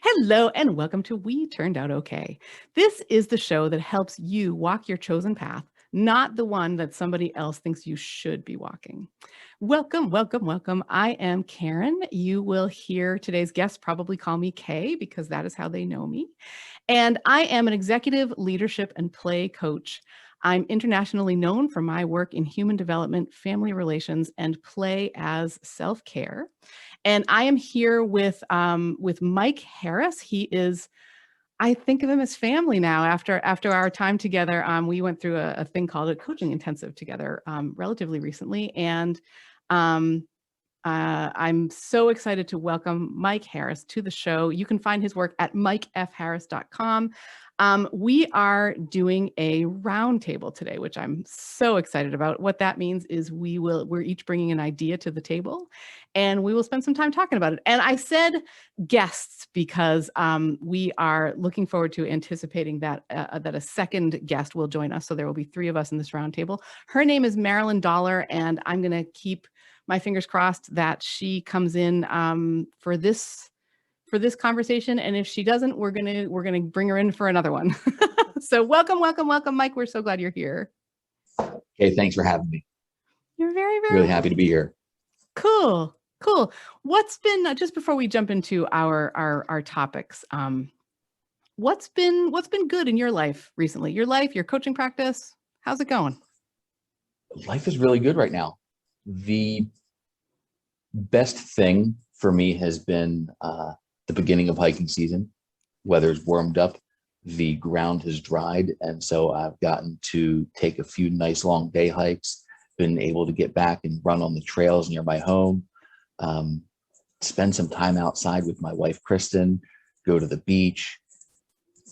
Hello and welcome to We Turned Out Okay. This is the show that helps you walk your chosen path, not the one that somebody else thinks you should be walking. Welcome, welcome, welcome. I am Karen. You will hear today's guests probably call me Kay because that is how they know me. And I am an executive leadership and play coach. I'm internationally known for my work in human development, family relations, and play as self-care. And I am here with Mike Harris. He is, I think of him as family now. After our time together, we went through a thing called a coaching intensive together relatively recently, and um, I'm so excited to welcome Mike Harris to the show. You can find his work at mikefharris.com. We are doing a roundtable today, which I'm so excited about. What that means is we're each bringing an idea to the table, and we will spend some time talking about it. And I said guests because we are looking forward to anticipating that a second guest will join us. So there will be three of us in this roundtable. Her name is Marilyn Dollar, and I'm going to keep my fingers crossed that she comes in for this conversation. And if she doesn't, we're gonna bring her in for another one. So welcome, Mike. We're so glad you're here. Okay, thanks for having me. You're very, very really happy to be here. Cool. What's been just before we jump into our topics? What's been good in your life recently? Your coaching practice. How's it going? Life is really good right now. The best thing for me has been the beginning of hiking season. Weather's warmed up, the ground has dried, and so I've gotten to take a few nice long day hikes, been able to get back and run on the trails near my home, spend some time outside with my wife, Kristen, go to the beach.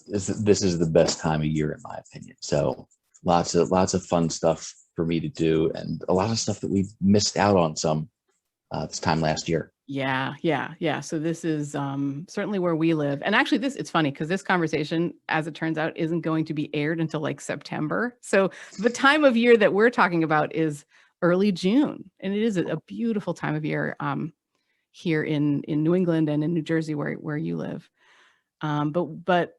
This is the best time of year, in my opinion. So lots of fun stuff for me to do, and a lot of stuff that we missed out on some this time last year. Yeah. So this is certainly where we live. And actually it's funny because this conversation, as it turns out, isn't going to be aired until like September. So the time of year that we're talking about is early June. And it is a beautiful time of year here in New England and in New Jersey where you live. But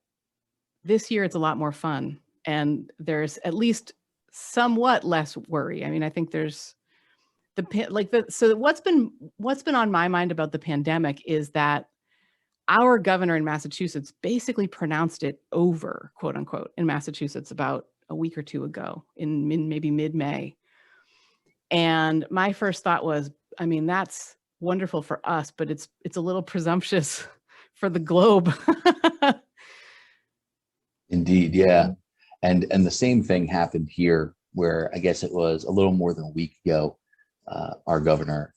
this year it's a lot more fun. And there's at least somewhat less worry. I mean, I think there's so what's been on my mind about the pandemic is that our governor in Massachusetts basically pronounced it over, quote unquote, in Massachusetts about a week or two ago in maybe mid-May. And my first thought was, I mean, that's wonderful for us, but it's a little presumptuous for the globe. Indeed, yeah. And the same thing happened here, where I guess it was a little more than a week ago. Our governor,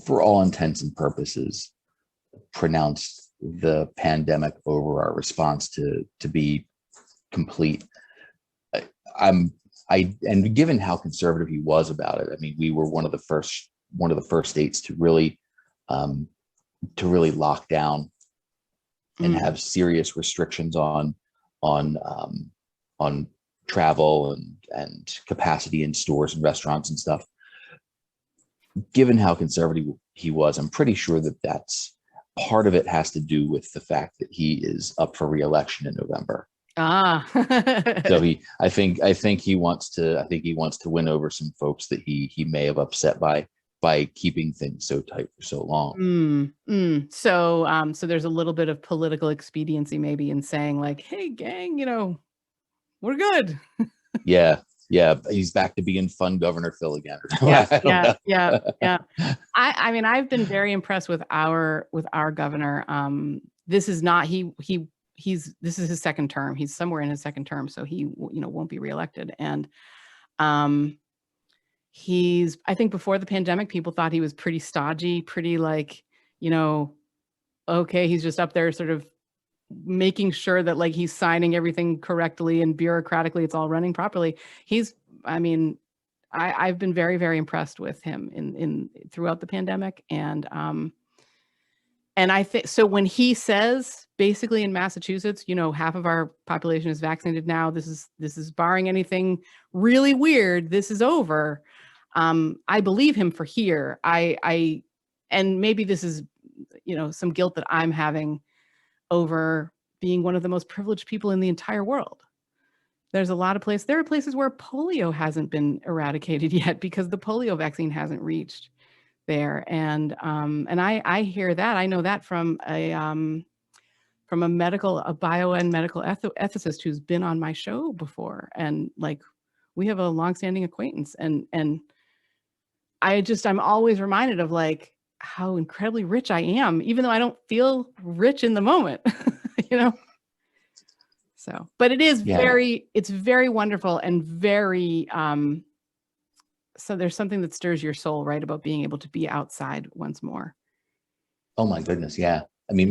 for all intents and purposes, pronounced the pandemic over, our response to be complete. And given how conservative he was about it, I mean, we were one of the first states to really lock down and have serious restrictions on travel and capacity in stores and restaurants and stuff. Given how conservative he was, I'm pretty sure that that's part of it has to do with the fact that he is up for re-election in November. So I think he wants to win over some folks that he may have upset by keeping things so tight for so long. So there's a little bit of political expediency maybe in saying like, hey gang, we're good. Yeah, he's back to being fun Governor Phil again. Yeah. I mean, I've been very impressed with our governor. This is not this is his second term. He's somewhere in his second term, so he won't be reelected. And I think before the pandemic, people thought he was pretty stodgy, pretty like, okay, he's just up there sort of making sure that like he's signing everything correctly and bureaucratically it's all running properly. I've been very, very impressed with him in throughout the pandemic. And I think so when he says basically in Massachusetts, half of our population is vaccinated now, this is barring anything really weird, this is over. I believe him for here. And maybe this is, some guilt that I'm having over being one of the most privileged people in the entire world. There's a lot of places, there are places where polio hasn't been eradicated yet because the polio vaccine hasn't reached there. And I hear that, I know that from a bio and medical ethicist who's been on my show before. And like, we have a longstanding acquaintance, and I'm always reminded of like how incredibly rich I am, even though I don't feel rich in the moment, you know? So, but it is it's very wonderful and very, so there's something that stirs your soul, right? About being able to be outside once more. Oh my goodness. Yeah. I mean,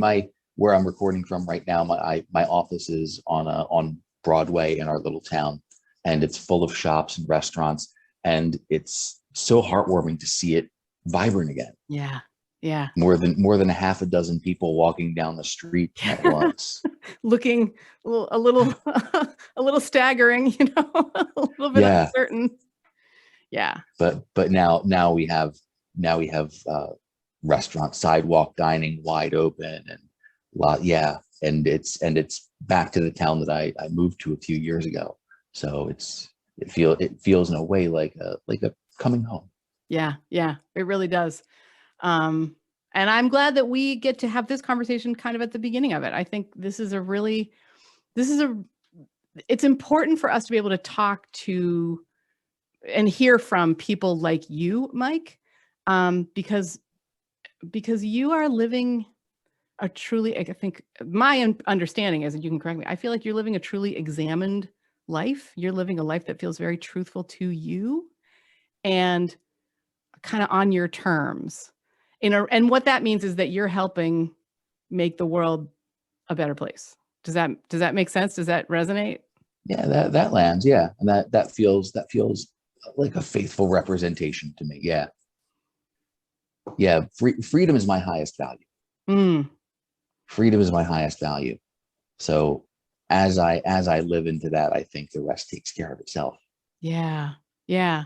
where I'm recording from right now, my office is on Broadway in our little town, and it's full of shops and restaurants, and it's so heartwarming to see it vibrant again. Yeah. Yeah. More than a half a dozen people walking down the street at once. Looking a little a little staggering, you know, a little bit uncertain. Yeah. But now we have restaurant sidewalk dining wide open, and and it's back to the town that I moved to a few years ago. So it feels in a way like a coming home. Yeah, it really does. And I'm glad that we get to have this conversation kind of at the beginning of it. I think it's important for us to be able to talk to and hear from people like you, Mike, because you are living a truly, I think my understanding is, and you can correct me, I feel like you're living a truly examined life. You're living a life that feels very truthful to you and kind of on your terms. And what that means is that you're helping make the world a better place. Does that make sense? Does that resonate? Yeah, that lands. Yeah. And that feels like a faithful representation to me. Yeah. Yeah. Freedom is my highest value. Freedom is my highest value. So as I live into that, I think the rest takes care of itself. Yeah. Yeah.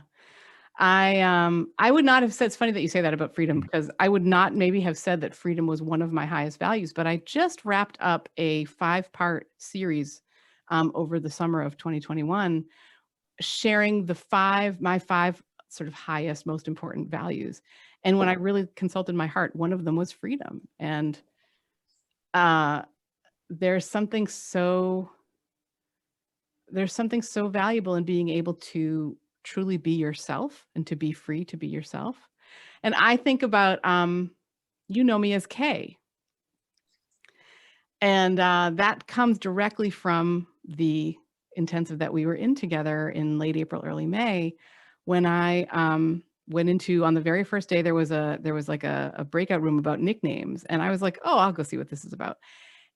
I would not have said, it's funny that you say that about freedom, because I would not maybe have said that freedom was one of my highest values, but I just wrapped up a 5-part series over the summer of 2021, sharing my 5 sort of highest, most important values. And when I really consulted my heart, one of them was freedom. And there's something so valuable in being able to truly be yourself and to be free to be yourself. And I think about, you know me as Kay. And that comes directly from the intensive that we were in together in late April, early May, when I went into, on the very first day, there was like a breakout room about nicknames. And I was like, oh, I'll go see what this is about.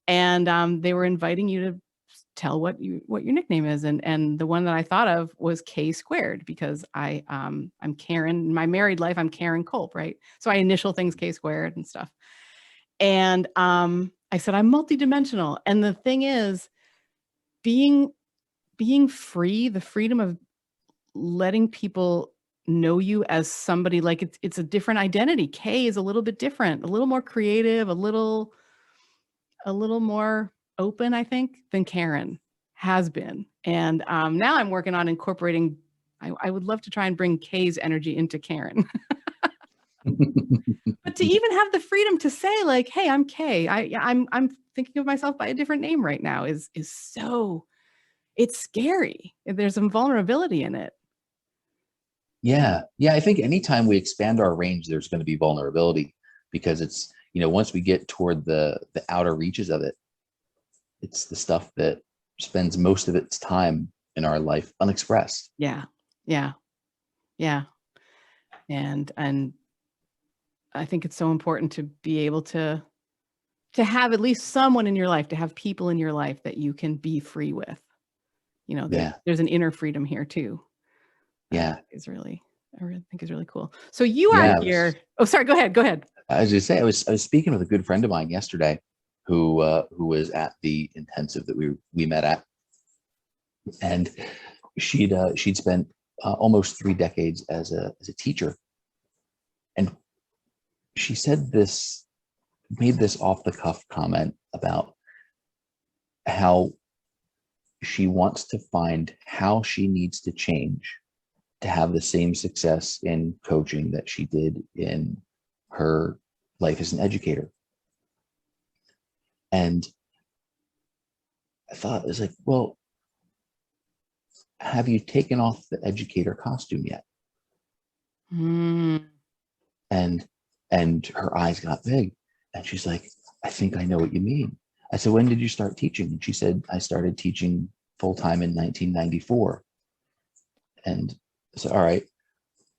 And they were inviting you to tell what your nickname is. And the one that I thought of was K squared, because I'm Karen. In my married life, I'm Karen Culp, right? So I initial things K squared and stuff. And I said, I'm multidimensional. And the thing is, being free, the freedom of letting people know you as somebody, like it's a different identity. K is a little bit different, a little more creative, a little more open, I think, than Karen has been. And now I'm working on incorporating, I would love to try and bring Kay's energy into Karen. But to even have the freedom to say like, hey, I'm Kay. I'm thinking of myself by a different name right now is so, it's scary. There's some vulnerability in it. Yeah. I think anytime we expand our range, there's going to be vulnerability, because it's, once we get toward the outer reaches of it, it's the stuff that spends most of its time in our life unexpressed. Yeah. And I think it's so important to be able to have at least someone in your life, to have people in your life that you can be free with. There's an inner freedom here too. Yeah. I really think is really cool. So you are here. Oh, sorry. Go ahead. As you say, I was speaking with a good friend of mine yesterday who was at the intensive that we met at, and she'd spent almost 3 decades as a teacher, and she made this off the cuff comment about how she wants to find how she needs to change to have the same success in coaching that she did in her life as an educator. And I thought, it was like, well, have you taken off the educator costume yet? Mm. And her eyes got big, and she's like, I think I know what you mean. I said, when did you start teaching? And she said, I started teaching full-time in 1994. And I said, all right,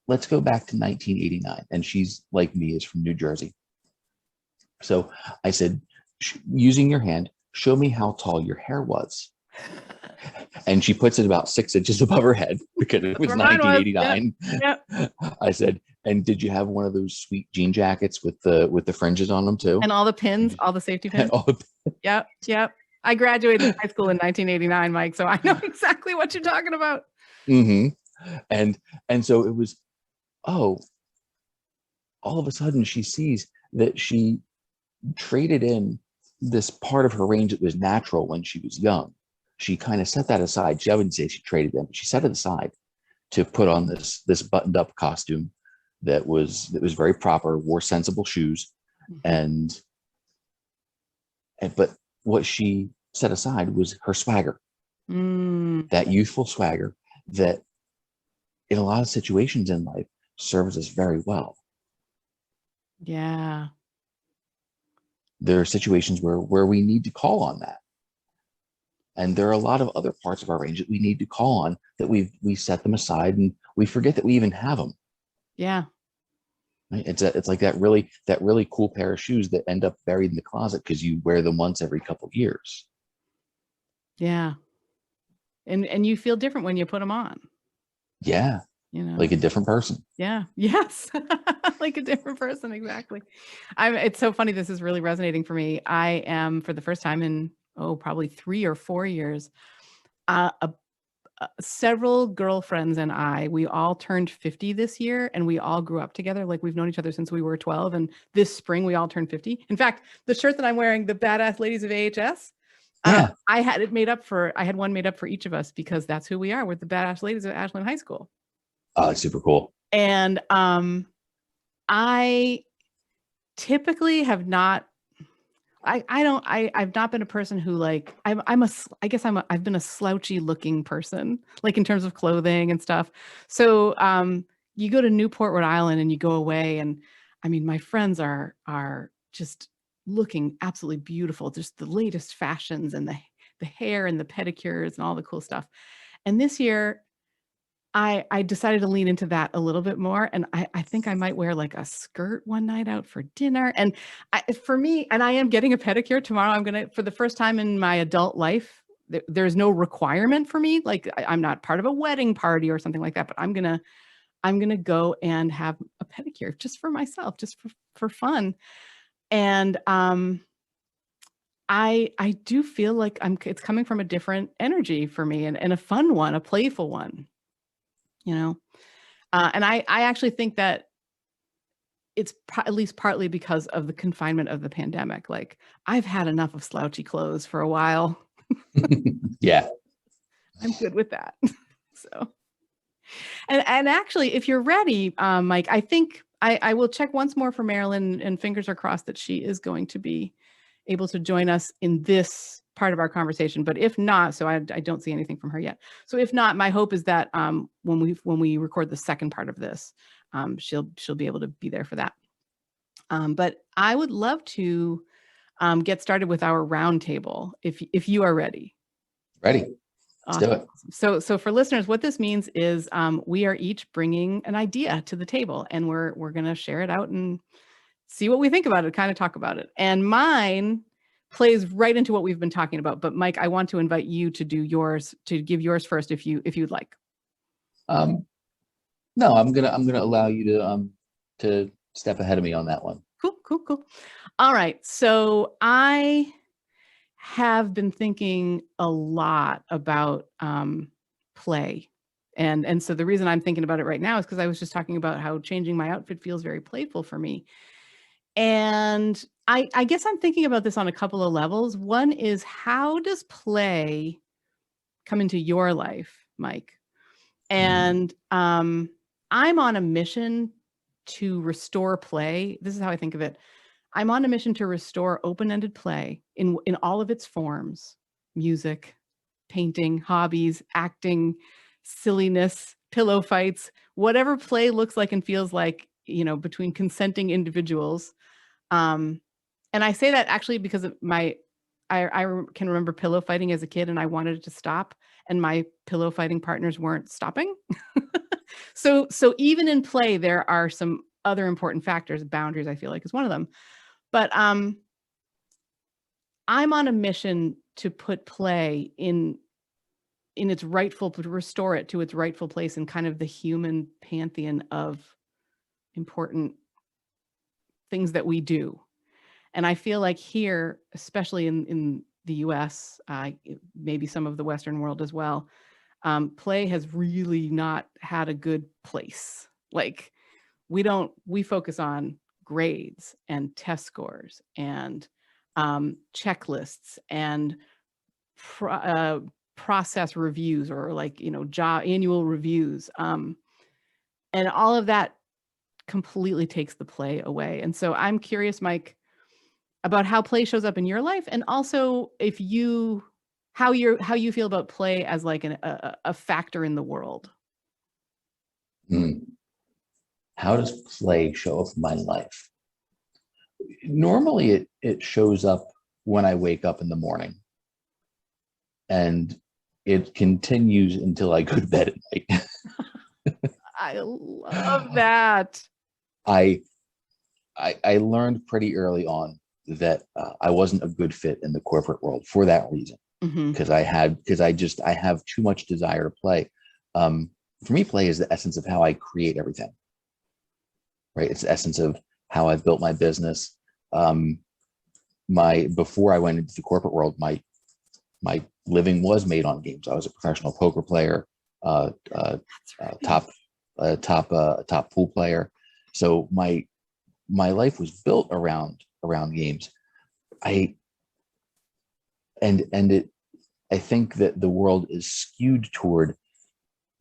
let's go back to 1989. And she's like me, is from New Jersey. So I said, using your hand, show me how tall your hair was. And she puts it about 6 inches above her head because it was 1989. Yep. I said, and did you have one of those sweet jean jackets with the fringes on them too? And all the pins, all the safety pins. Yep. I graduated high school in 1989, Mike, so I know exactly what you're talking about. Mm-hmm. And so it was, oh, all of a sudden she sees that she traded in this part of her range that was natural when she was young. She kind of set that aside. I wouldn't say she traded in, but she set it aside to put on this buttoned up costume that was very proper, wore sensible shoes, and but what she set aside was her swagger, that youthful swagger that in a lot of situations in life serves us very well. Yeah. There are situations where we need to call on that. And there are a lot of other parts of our range that we need to call on that we set them aside and we forget that we even have them. Yeah. Right? It's like that really cool pair of shoes that end up buried in the closet because you wear them once every couple of years. Yeah. And you feel different when you put them on. Yeah. You know, like a different person. Yeah. Yes. Like a different person. Exactly. It's so funny. This is really resonating for me. I am, for the first time in, probably 3 or 4 years, several girlfriends and we all turned 50 this year, and we all grew up together. Like, we've known each other since we were 12, and this spring we all turned 50. In fact, the shirt that I'm wearing, the Badass Ladies of AHS, I had one made up for each of us because that's who we are. We're the Badass Ladies of Ashland High School. Oh, super cool. And I typically have not, I've not been a person who, like, I've been a slouchy looking person, like in terms of clothing and stuff. So you go to Newport, Rhode Island, and you go away, and I mean, my friends are just looking absolutely beautiful, just the latest fashions and the hair and the pedicures and all the cool stuff. And this year I decided to lean into that a little bit more. And I think I might wear like a skirt one night out for dinner. And for me, and I am getting a pedicure tomorrow. I'm going to, for the first time in my adult life, there's no requirement for me. Like, I'm not part of a wedding party or something like that, but I'm going to go and have a pedicure just for myself, just for fun. And I do feel like it's coming from a different energy for me, and a fun one, a playful one. You know, and I actually think that it's at least partly because of the confinement of the pandemic. Like, I've had enough of slouchy clothes for a while. Yeah. I'm good with that. So, and actually, if you're ready, Mike, I think I will check once more for Marilyn, and fingers are crossed that she is going to be able to join us in this part of our conversation. But if not, so I don't see anything from her yet. So if not, my hope is that when we record the second part of this, she'll be able to be there for that. But I would love to get started with our roundtable if you are ready. Ready. Let's do it. So for listeners, what this means is we are each bringing an idea to the table, and we're going to share it out and see what we think about it, kind of talk about it. And mine plays right into what we've been talking about. But Mike, I want to invite you to do yours, to give yours first, if you'd like. No, I'm gonna allow you to step ahead of me on that one. Cool. All right. So I have been thinking a lot about play. And so the reason I'm thinking about it right now is because I was just talking about how changing my outfit feels very playful for me. And I guess I'm thinking about this on a couple of levels. One is, how does play come into your life, Mike? And I'm on a mission to restore play. This is how I think of it. I'm on a mission to restore open-ended play in all of its forms: music, painting, hobbies, acting, silliness, pillow fights, whatever play looks like and feels like, between consenting individuals. Um, and I say that actually because of I can remember pillow fighting as a kid, and I wanted it to stop, and my pillow fighting partners weren't stopping. So even in play, there are some other important factors. Boundaries, I feel like, is one of them. But I'm on a mission to put play to restore it to its rightful place in kind of the human pantheon of important things that we do. And I feel like here, especially in the US, maybe some of the Western world as well, play has really not had a good place. Like, we focus on grades and test scores and checklists and process reviews, or like, job annual reviews. And all of that completely takes the play away. And so I'm curious, Mike, about how play shows up in your life, and also how you feel about play as like a factor in the world. How does play show up in my life? Normally it shows up when I wake up in the morning, and it continues until I go to bed at night. I love that. I learned pretty early on that I wasn't a good fit in the corporate world for that reason, because I have too much desire to play. For me, play is the essence of how I create everything. Right, it's the essence of how I've built my business. Before I went into the corporate world, my living was made on games. I was a professional poker player, top pool player. So my life was built around games. I think that the world is skewed toward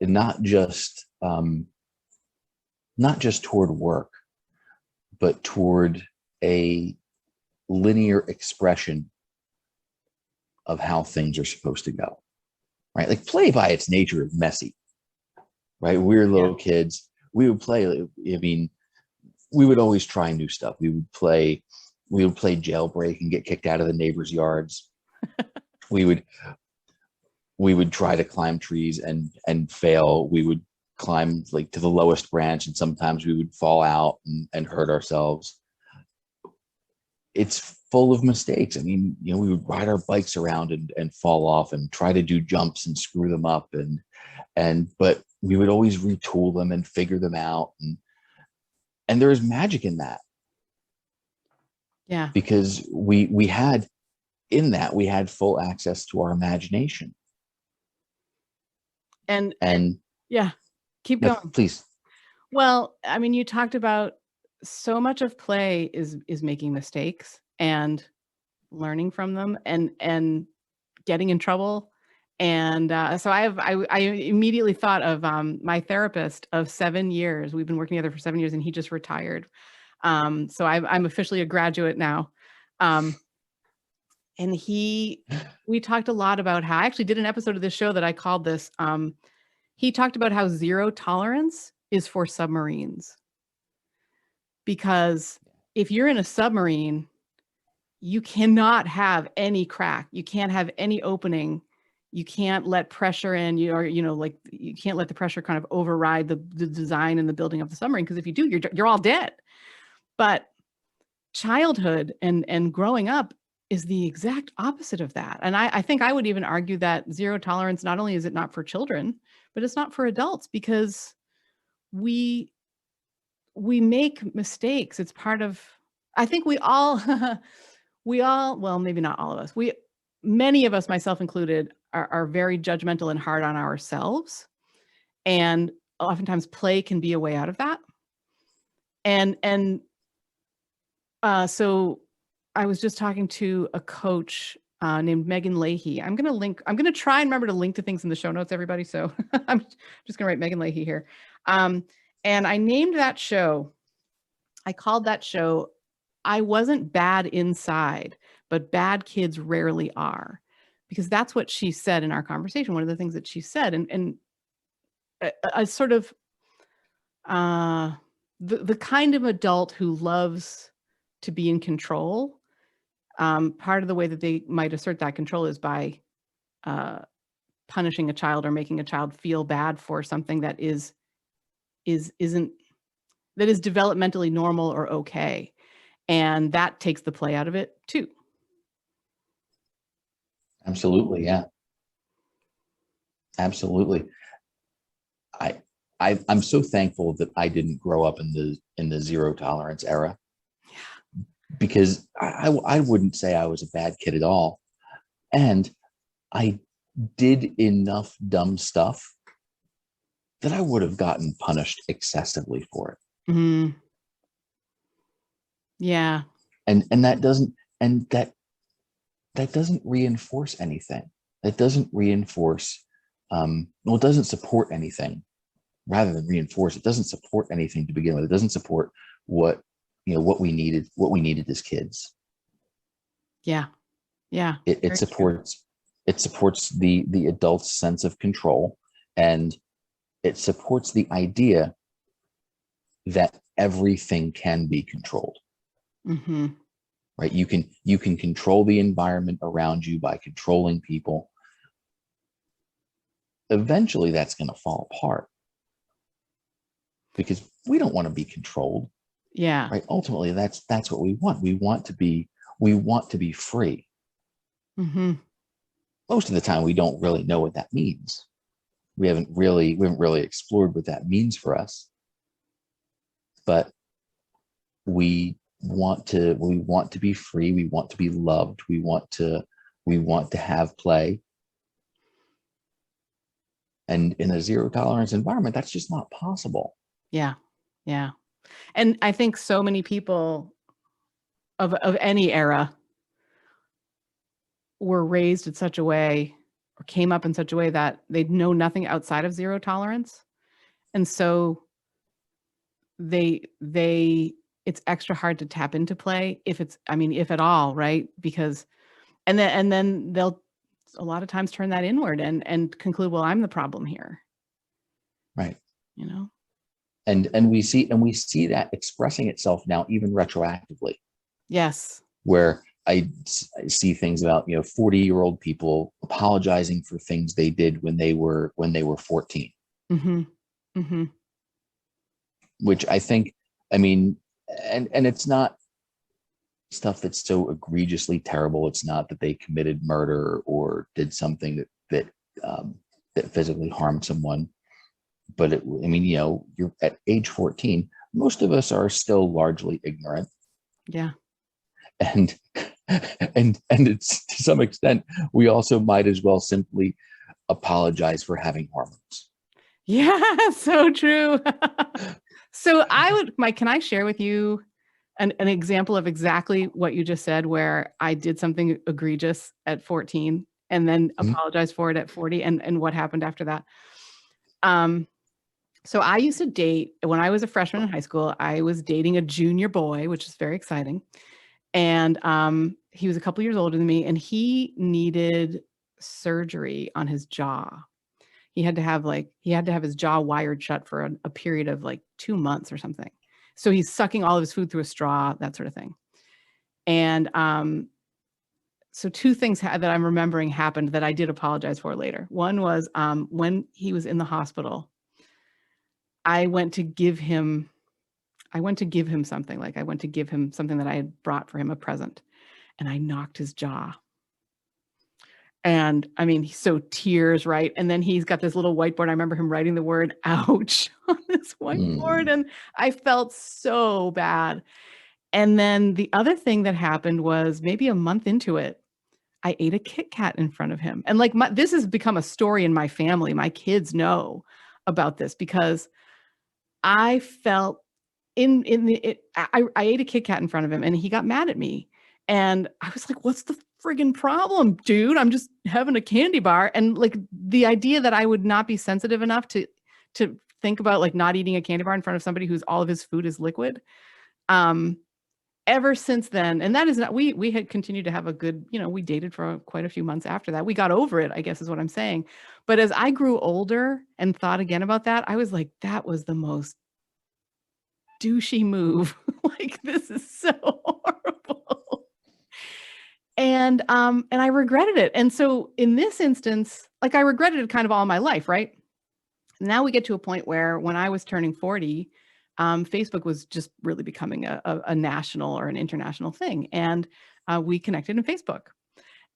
not just toward work, but toward a linear expression of how things are supposed to go. Right, like play by its nature is messy. Right, we were little kids. We would play. I mean, we would always try new stuff. We would play jailbreak and get kicked out of the neighbors' yards. we would try to climb trees and fail. We would climb like to the lowest branch, and sometimes we would fall out and hurt ourselves. It's full of mistakes. I mean, we would ride our bikes around and fall off and try to do jumps and screw them up, but we would always retool them and figure them out, and there is magic in that. Yeah, because we had full access to our imagination. And yeah, keep no, going, please. Well, I mean, you talked about so much of play is making mistakes and learning from them and getting in trouble. And so I immediately thought of my therapist of 7 years. We've been working together for 7 years, and he just retired. So I'm officially a graduate now. And we talked a lot about how I actually did an episode of this show that I called this. He talked about how zero tolerance is for submarines. Because if you're in a submarine, you cannot have any crack. You can't have any opening. You can't let pressure in. You can't let the pressure kind of override the design and the building of the submarine. Because if you do, you're all dead. But childhood and growing up is the exact opposite of that. And I think I would even argue that zero tolerance, not only is it not for children, but it's not for adults, because we make mistakes. It's part of, I think we all, well, maybe not all of us. Many of us, myself included, are very judgmental and hard on ourselves. And oftentimes play can be a way out of that. And So I was just talking to a coach named Megan Leahy. I'm going to try and remember to link to things in the show notes, everybody. So I'm just going to write Megan Leahy here. And I named that show, I called that show, I Wasn't Bad Inside, but Bad Kids Rarely Are. Because that's what she said in our conversation. One of the things that she said, and a sort of the kind of adult who loves to be in control. Part of the way that they might assert that control is by uh, punishing a child or making a child feel bad for something that isn't that is developmentally normal or okay, and that takes the play out of it too. Absolutely. Yeah. Absolutely. I, I'm so thankful that I didn't grow up in the zero tolerance era, because I wouldn't say I was a bad kid at all. And I did enough dumb stuff that I would have gotten punished excessively for it. Mm, yeah. And that doesn't, and that doesn't reinforce anything. That doesn't reinforce, well, it doesn't support anything. Rather than reinforce, it doesn't support anything to begin with. It doesn't support what, what we needed as kids. Yeah. Yeah. It supports, it supports the adult's sense of control, and it supports the idea that everything can be controlled. Mm-hmm. Right? You can control the environment around you by controlling people. Eventually that's going to fall apart, because we don't want to be controlled. Yeah. Right? Ultimately, that's what we want. We want to be free. Mm-hmm. Most of the time we don't really know what that means. We haven't really explored what that means for us. But we want to be free. We want to be loved. We want to have play. And in a zero tolerance environment, that's just not possible. Yeah. Yeah. And I think so many people of any era were raised in such a way or came up in such a way that they know nothing outside of zero tolerance. And so they it's extra hard to tap into play if if at all, right? Because and then they'll a lot of times turn that inward and conclude, well, I'm the problem here. Right. You know? And we see that expressing itself now, even retroactively. Yes. Where I see things about 40-year-old people apologizing for things they did when they were 14. Mm-hmm. Mm-hmm. Which I think, and it's not stuff that's so egregiously terrible. It's not that they committed murder or did something that physically harmed someone. But you're at age 14. Most of us are still largely ignorant. Yeah. And it's, to some extent, we also might as well simply apologize for having hormones. Yeah, so true. So Mike, can I share with you an example of exactly what you just said, where I did something egregious at 14 and then apologized for it at 40, and what happened after that? So I used to date, when I was a freshman in high school, I was dating a junior boy, which is very exciting. And he was a couple years older than me, and he needed surgery on his jaw. He had to have his jaw wired shut for a period of like 2 months or something. So he's sucking all of his food through a straw, that sort of thing. And so two things that I'm remembering happened that I did apologize for later. One was when he was in the hospital, I went to give him something. Like I went to give him something that I had brought for him, a present, and I knocked his jaw. And so tears, right? And then he's got this little whiteboard. I remember him writing the word ouch on this whiteboard, and I felt so bad. And then the other thing that happened was maybe a month into it, I ate a Kit Kat in front of him. And like this has become a story in my family. My kids know about this because I felt I ate a Kit Kat in front of him and he got mad at me. And I was like, what's the friggin' problem, dude? I'm just having a candy bar. And like the idea that I would not be sensitive enough to think about like not eating a candy bar in front of somebody who's all of his food is liquid. Um, Ever since then, and that is not, we had continued to have a good, we dated for quite a few months after that. We got over it, I guess is what I'm saying. But as I grew older and thought again about that, I was like, that was the most douchey move. Like, this is so horrible. And I regretted it. And so in this instance, like I regretted it kind of all my life, right? Now we get to a point where when I was turning 40, Facebook was just really becoming a national or an international thing. And we connected in Facebook.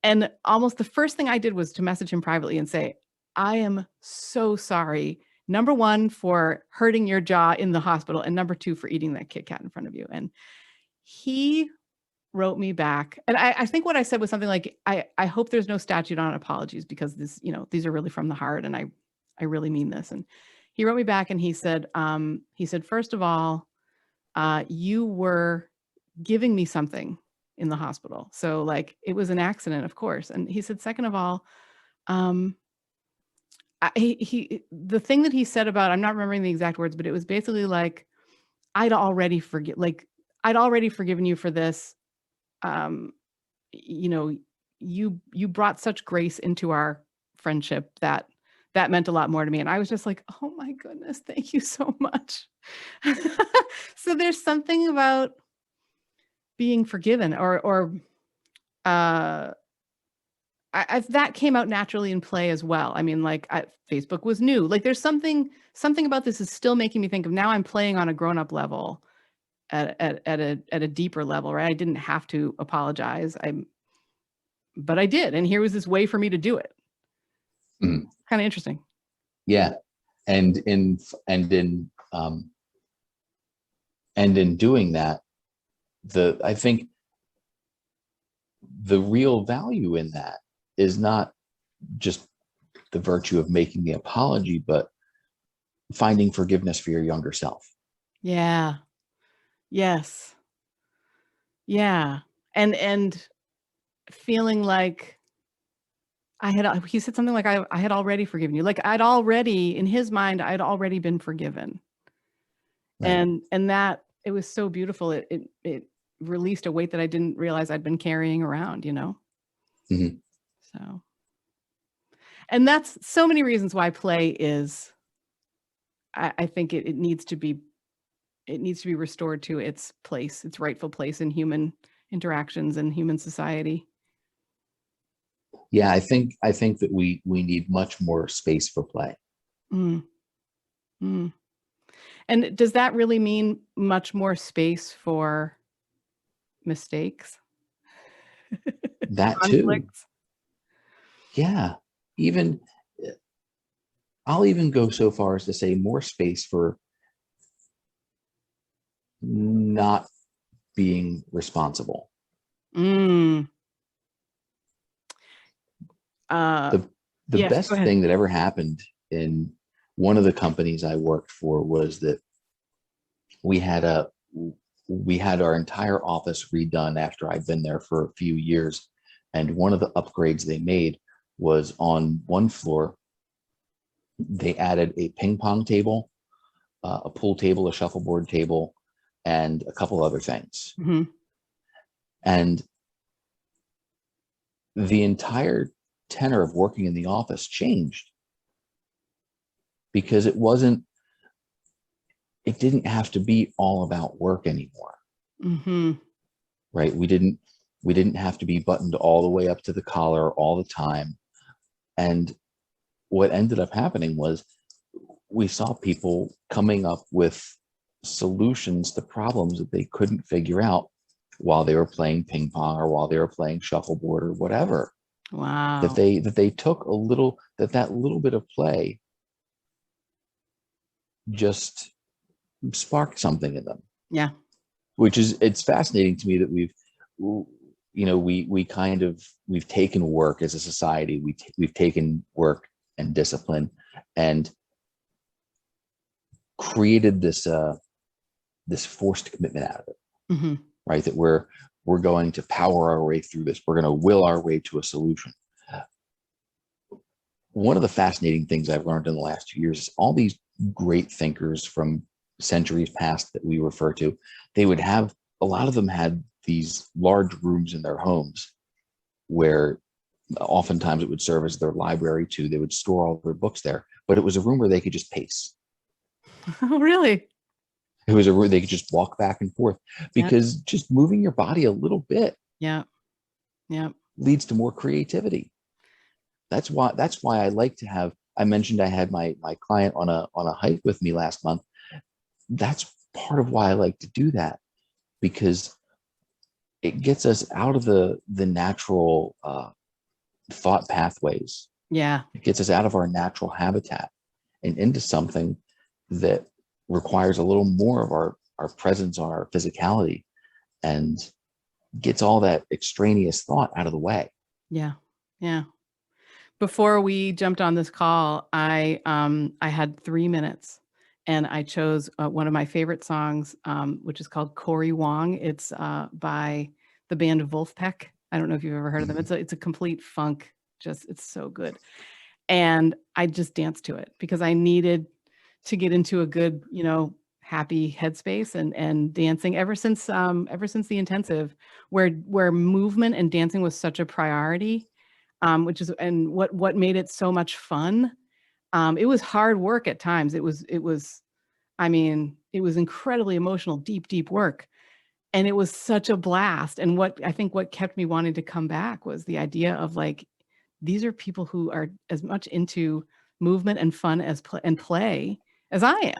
And almost the first thing I did was to message him privately and say, I am so sorry. Number one, for hurting your jaw in the hospital. And number two, for eating that Kit Kat in front of you. And he wrote me back. And I think what I said was something like, I hope there's no statute on apologies because this, these are really from the heart. And I really mean this. And he wrote me back and he said, first of all, you were giving me something in the hospital. So like it was an accident, of course. And he said, second of all, the thing that he said about, I'm not remembering the exact words, but it was basically like, I'd already forgiven you for this. You brought such grace into our friendship that meant a lot more to me. And I was just like, oh my goodness, thank you so much. So there's something about being forgiven that came out naturally in play as well. I mean, like Facebook was new. Like there's something about this is still making me think of now I'm playing on a grown-up level at a deeper level, right? I didn't have to apologize. But I did. And here was this way for me to do it. Kind of interesting. Yeah. And in doing that, I think the real value in that is not just the virtue of making the apology, but finding forgiveness for your younger self. Yeah. Yes. Yeah. And feeling like he said something like, I had already forgiven you. Like I'd already, in his mind, I'd already been forgiven. Right. And that, it was so beautiful. It released a weight that I didn't realize I'd been carrying around, Mm-hmm. So, and that's so many reasons why play is, I think it needs to be restored to its place, its rightful place in human interactions and human society. Yeah, I think that we need much more space for play. And does that really mean much more space for mistakes? That conflicts? Too. Yeah. I'll even go so far as to say more space for not being responsible. The best thing that ever happened in one of the companies I worked for was that we had our entire office redone after I'd been there for a few years. And one of the upgrades they made was on one floor, they added a ping pong table, a pool table, a shuffleboard table, and a couple other things. Mm-hmm. And the entire tenor of working in the office changed because it didn't have to be all about work anymore. Mm-hmm. Right? We didn't have to be buttoned all the way up to the collar all the time. And what ended up happening was we saw people coming up with solutions to problems that they couldn't figure out while they were playing ping pong or while they were playing shuffleboard or whatever. Wow. That they took that little bit of play just sparked something in them. Yeah. It's fascinating to me that we've taken work as a society. We've taken work and discipline and created this this forced commitment out of it, Mm-hmm. right? That we're going to power our way through this. We're going to will our way to a solution. One of the fascinating things I've learned in the last 2 years is all these great thinkers from centuries past that we refer to, they would have, a lot of them had these large rooms in their homes where oftentimes it would serve as their library too. They would store all their books there, but it was a room where they could just pace. Oh, really? It was a room they could just walk back and forth, Yeah. because just moving your body a little bit Yeah. Yeah. leads to more creativity. That's why I like to have, I mentioned I had my client on a hike with me last month. That's part of why I like to do that, because it gets us out of the natural thought pathways. Yeah. It gets us out of our natural habitat and into something that requires a little more of our presence, our physicality, and gets all that extraneous thought out of the way. Yeah. Yeah. Before we jumped on this call, I had 3 minutes, and I chose one of my favorite songs, which is called Cory Wong. It's by the band Wolfpack. I don't know if you've ever heard of them. It's a complete funk. Just it's so good, and I just danced to it because I needed to get into a good, happy headspace, and dancing ever since the intensive, where movement and dancing was such a priority, which is and what made it so much fun. It was hard work at times. I mean, it was incredibly emotional, deep, deep work. And it was such a blast. And what kept me wanting to come back was the idea of like, these are people who are as much into movement and fun as play as I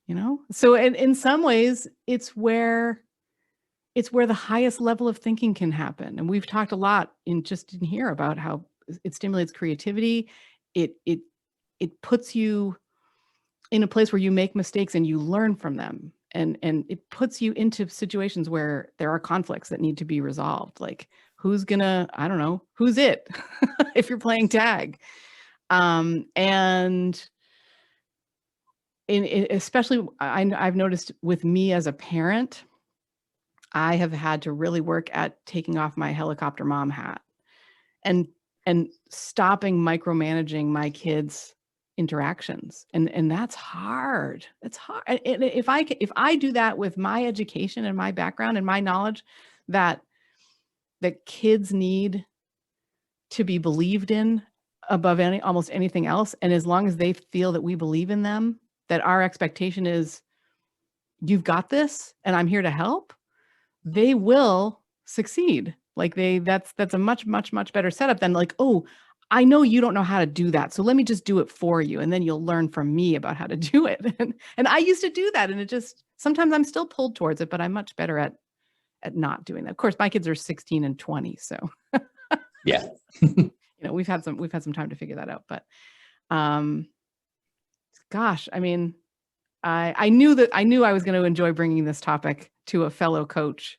am, So in some ways, it's where the highest level of thinking can happen. And we've talked a lot in here about how it stimulates creativity. It puts you in a place where you make mistakes and you learn from them. And it puts you into situations where there are conflicts that need to be resolved. Like I don't know, who's it if you're playing tag. And especially I've noticed with me as a parent, I have had to really work at taking off my helicopter mom hat and stopping micromanaging my kids' interactions. And that's hard. It's hard. And if I do that with my education and my background and my knowledge that kids need to be believed in above almost anything else, and as long as they feel that we believe in them, that our expectation is, you've got this and I'm here to help, they will succeed. Like that's a much, much, much better setup than like, oh, I know you don't know how to do that, so let me just do it for you. And then you'll learn from me about how to do it. And I used to do that. And it just, sometimes I'm still pulled towards it, but I'm much better at not doing that. Of course, my kids are 16 and 20. So, Yeah. we've had some time to figure that out, but, gosh, I mean, I knew I was going to enjoy bringing this topic to a fellow coach.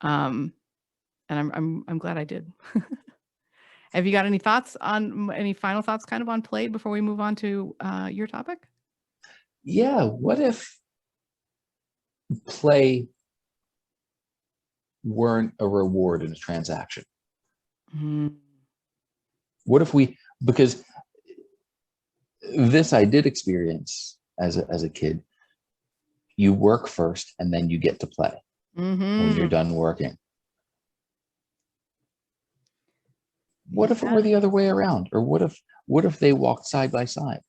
And I'm glad I did. Have you got any final thoughts kind of on play before we move on to your topic? Yeah. What if play weren't a reward in a transaction? Mm. What if because this I did experience as a kid, you work first and then you get to play when you're done working. What if it were the other way around? Or what if they walked side by side?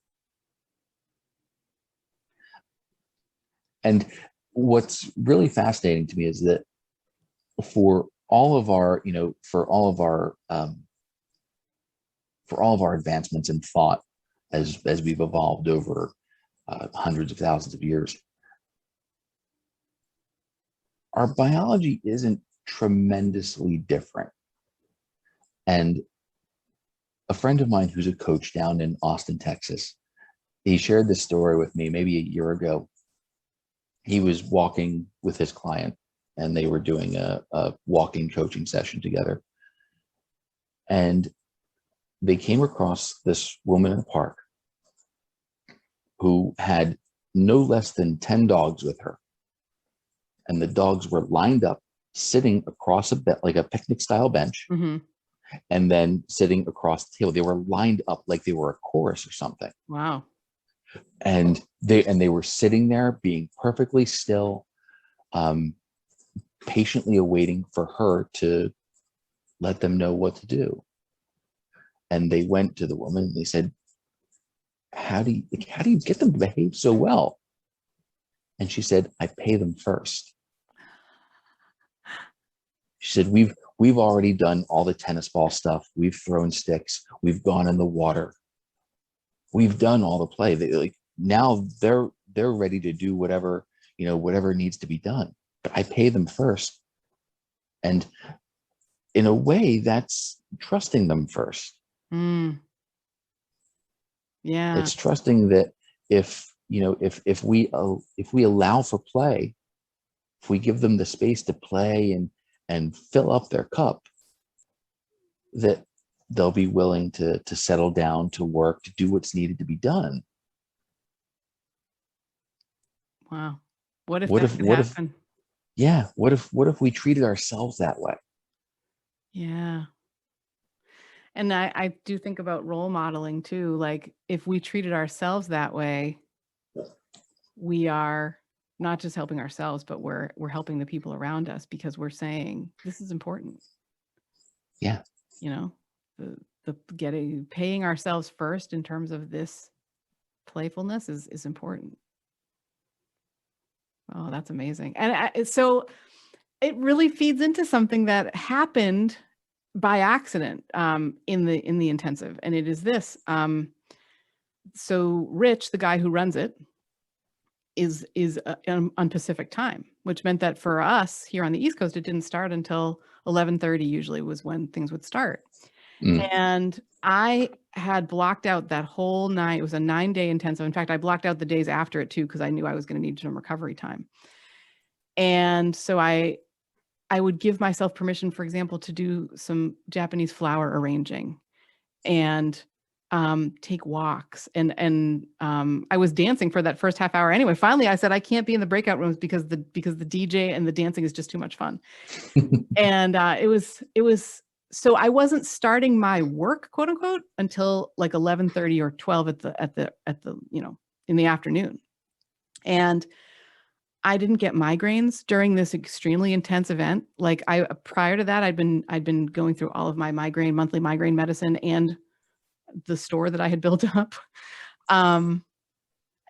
And what's really fascinating to me is that for all of our, for all of our advancements in thought as we've evolved over hundreds of thousands of years, our biology isn't tremendously different. And a friend of mine who's a coach down in Austin, Texas, he shared this story with me maybe a year ago. He was walking with his client and they were doing a walking coaching session together. And they came across this woman in the park who had no less than 10 dogs with her. And the dogs were lined up, sitting across a bed, like a picnic style bench, Mm-hmm. and then sitting across the table. They were lined up like they were a chorus or something. Wow. And they were sitting there being perfectly still, patiently awaiting for her to let them know what to do. And they went to the woman and they said, how do you get them to behave so well? And she said, I pay them first. She said, we've already done all the tennis ball stuff. We've thrown sticks. We've gone in the water. We've done all the play. Now they're ready to do whatever needs to be done. But I pay them first. And in a way, that's trusting them first. Mm. Yeah. It's trusting that if we allow for play, if we give them the space to play and fill up their cup, that they'll be willing to settle down, to work, to do what's needed to be done. Wow. What if that could happen? What if we treated ourselves that way? Yeah. And I do think about role modeling too. Like if we treated ourselves that way, we are not just helping ourselves, but we're helping the people around us because we're saying this is important. Yeah. You know, the paying ourselves first in terms of this playfulness is important. Oh, that's amazing. And so it really feeds into something that happened by accident in the intensive, and it is this. So Rich, the guy who runs it, is on Pacific time, which meant that for us here on the East Coast, it didn't start until 11:30. Usually was when things would start. And I had blocked out that whole night. It was a 9-day intensive. In fact, I blocked out the days after it too, because I knew I was going to need some recovery time. And so I would give myself permission, for example, to do some Japanese flower arranging and take walks. And I was dancing for that first half hour anyway. Finally, I said, I can't be in the breakout rooms because the DJ and the dancing is just too much fun. And it was so I wasn't starting my work, quote unquote, until like 11:30 or 12 at the in the afternoon. And I didn't get migraines during this extremely intense event. Like prior to that, I'd been going through all of my monthly migraine medicine and the store that I had built up. And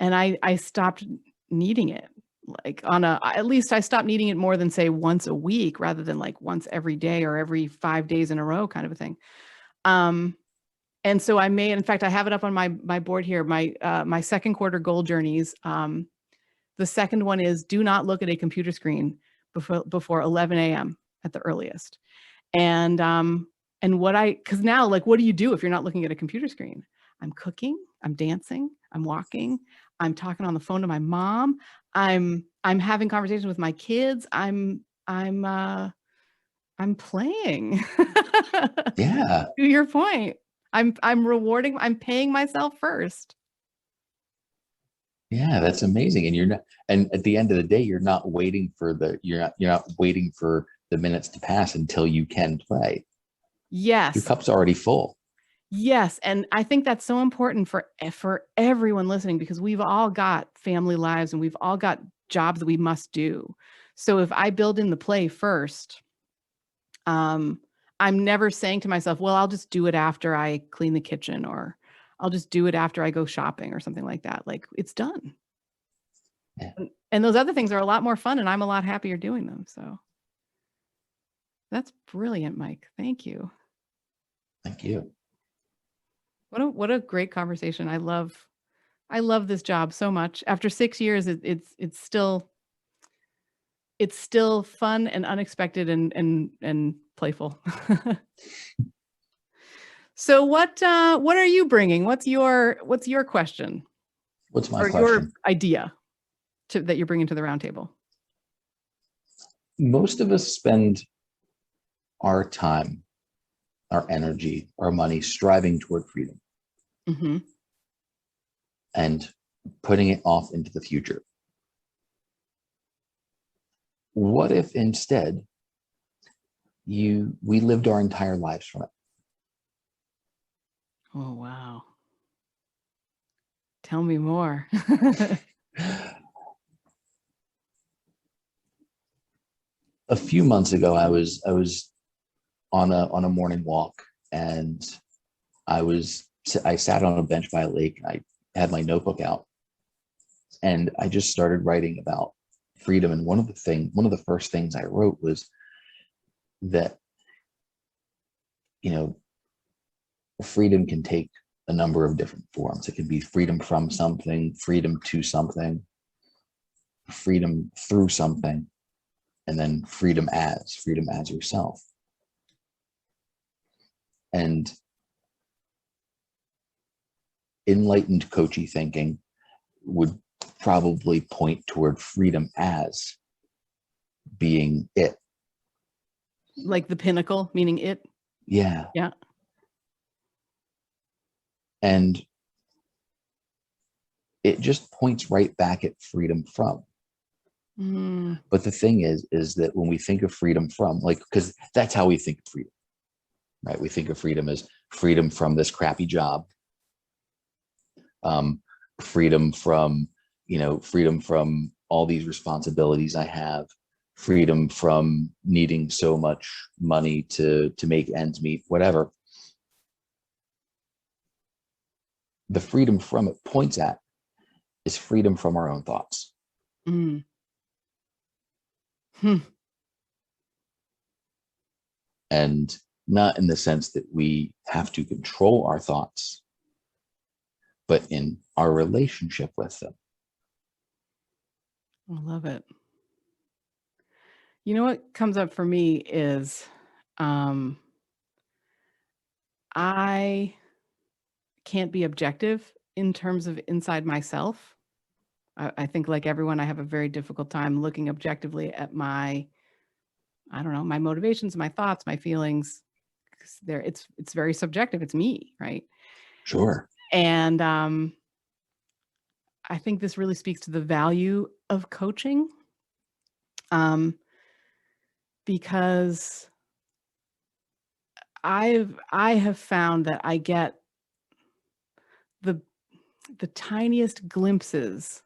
I stopped needing it. Like at least I stopped needing it more than say once a week rather than like once every day or every 5 days in a row kind of a thing. And so in fact, I have it up on my board here, my second quarter goal journeys. The second one is do not look at a computer screen before 11 a.m. at the earliest. And because now, like, what do you do if you're not looking at a computer screen? I'm cooking, I'm dancing, I'm walking, I'm talking on the phone to my mom, I'm having conversations with my kids, I'm playing. Yeah. To your point, I'm paying myself first. Yeah, that's amazing. And at the end of the day, you're not waiting for the minutes to pass until you can play. Yes. Your cup's already full. Yes. And I think that's so important for everyone listening, because we've all got family lives and we've all got jobs that we must do. So if I build in the play first, I'm never saying to myself, well, I'll just do it after I clean the kitchen, or I'll just do it after I go shopping or something like that. Like, it's done. Yeah. And those other things are a lot more fun and I'm a lot happier doing them. So that's brilliant, Mike. Thank you. Thank you. What a great conversation. I love this job so much. After 6 years, it's still fun and unexpected and playful. So what are you bringing? What's your question? What's my or question? your idea that you're bringing to the roundtable? Most of us spend our time, our energy, our money striving toward freedom. Mm-hmm. And putting it off into the future. What if instead we lived our entire lives from it? Oh, wow. Tell me more. A few months ago, I was on a morning walk, and I sat on a bench by a lake. I had my notebook out, and I just started writing about freedom. And one of the first things I wrote was that, freedom can take a number of different forms. It can be freedom from something, freedom to something, freedom through something, and then freedom as yourself. And enlightened coachy thinking would probably point toward freedom as being it. Like the pinnacle, meaning it? Yeah. Yeah. And it just points right back at freedom from. But the thing is that when we think of freedom from, like, because that's how we think of freedom, right? We think of freedom as freedom from this crappy job, freedom from, freedom from all these responsibilities I have, freedom from needing so much money to make ends meet, whatever. The freedom from it points at is freedom from our own thoughts. And not in the sense that we have to control our thoughts, but in our relationship with them. I love it. You know what comes up for me is I can't be objective in terms of inside myself. I think, like everyone, I have a very difficult time looking objectively at my motivations, my thoughts, my feelings. It's very subjective. It's me, right? Sure. And I think this really speaks to the value of coaching, because I have found that I get the tiniest glimpses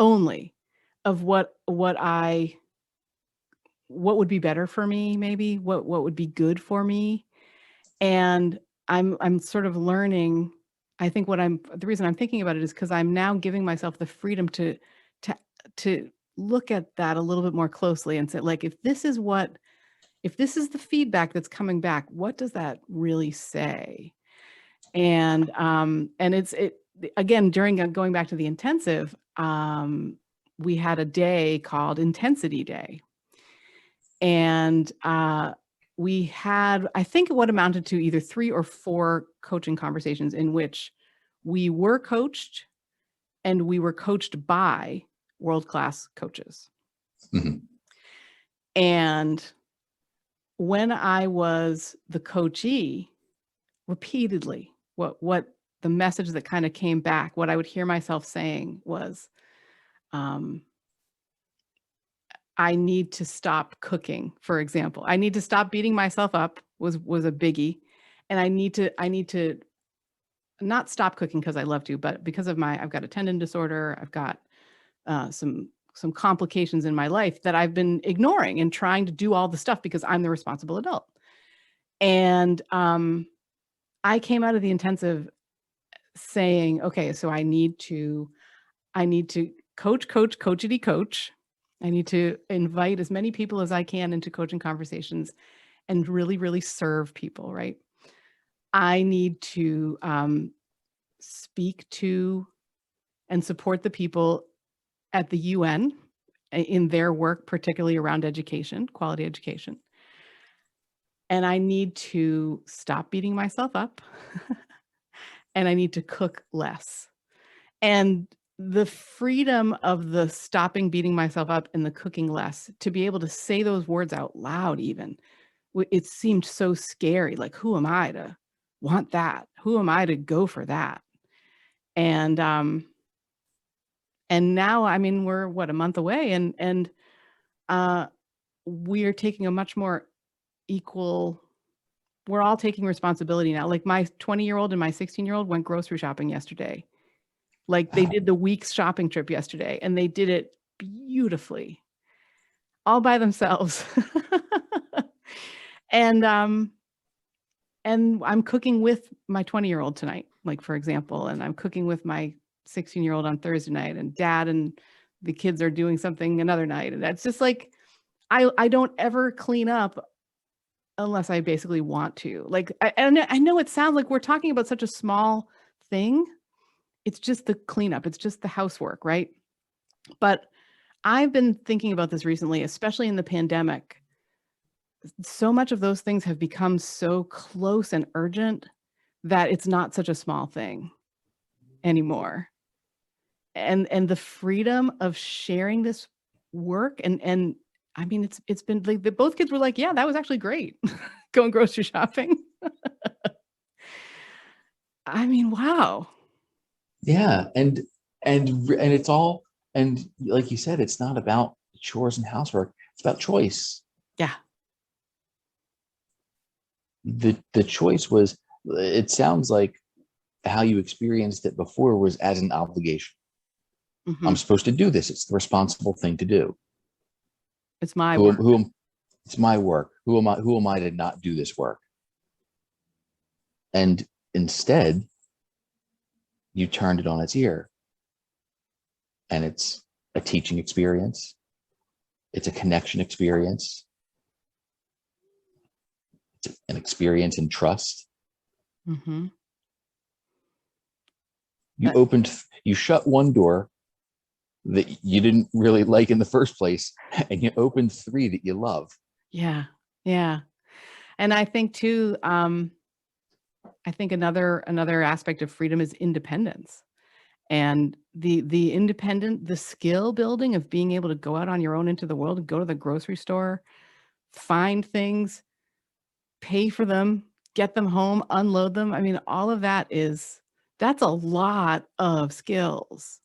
only of what would be better for me, maybe what would be good for me. And I'm sort of learning. I think the reason I'm thinking about it is because I'm now giving myself the freedom to look at that a little bit more closely and say, like, if this is the feedback that's coming back, what does that really say? And it's again, during going back to the intensive, we had a day called Intensity Day. And we had, I think, what amounted to either 3 or 4 coaching conversations in which we were coached and we were coached by world-class coaches. Mm-hmm. And when I was the coachee, repeatedly, what the message that kind of came back, what I would hear myself saying was, I need to stop cooking, for example. I need to stop beating myself up was a biggie. And I need to not stop cooking because I love to, but because of I've got a tendon disorder. I've got some complications in my life that I've been ignoring and trying to do all the stuff because I'm the responsible adult. And I came out of the intensive saying, okay, so I need to coachity coach. I need to invite as many people as I can into coaching conversations and really, really serve people, right? I need to speak to and support the people at the UN in their work, particularly around education, quality education. And I need to stop beating myself up and I need to cook less. And the freedom of the stopping beating myself up and the cooking less, to be able to say those words out loud, even, it seemed so scary. Like, who am I to want that? Who am I to go for that? And And now, I mean, we're a month away, and we're taking a much more equal, we're all taking responsibility now. Like my 20-year-old and my 16-year-old went grocery shopping yesterday. Like they Wow. did the week's shopping trip yesterday, and they did it beautifully, all by themselves. And I'm cooking with my 20-year-old tonight, like for example, and I'm cooking with my 16-year-old on Thursday night, and dad and the kids are doing something another night. And that's just like, I don't ever clean up unless I basically want to. Like, and I know it sounds like we're talking about such a small thing. It's just the cleanup. It's just the housework, right? But I've been thinking about this recently, especially in the pandemic. So much of those things have become so close and urgent that it's not such a small thing anymore. And the freedom of sharing this work, and I mean, it's been like both kids were like, yeah, that was actually great. Going grocery shopping. I mean, wow. Yeah. And it's all, and like you said, it's not about chores and housework. It's about choice. Yeah. The choice was, it sounds like how you experienced it before was as an obligation. Mhm. I'm supposed to do this. It's the responsible thing to do. It's my Who, work. who am, it's my work. Who am I to not do this work? And instead, you turned it on its ear. And it's a teaching experience. It's a connection experience. It's an experience in trust. Mhm. You shut one door that you didn't really like in the first place, and you opened three that you love. Yeah. Yeah. And I think too, I think another aspect of freedom is independence. And the skill building of being able to go out on your own into the world and go to the grocery store, find things, pay for them, get them home, unload them. I mean, all of that's a lot of skills.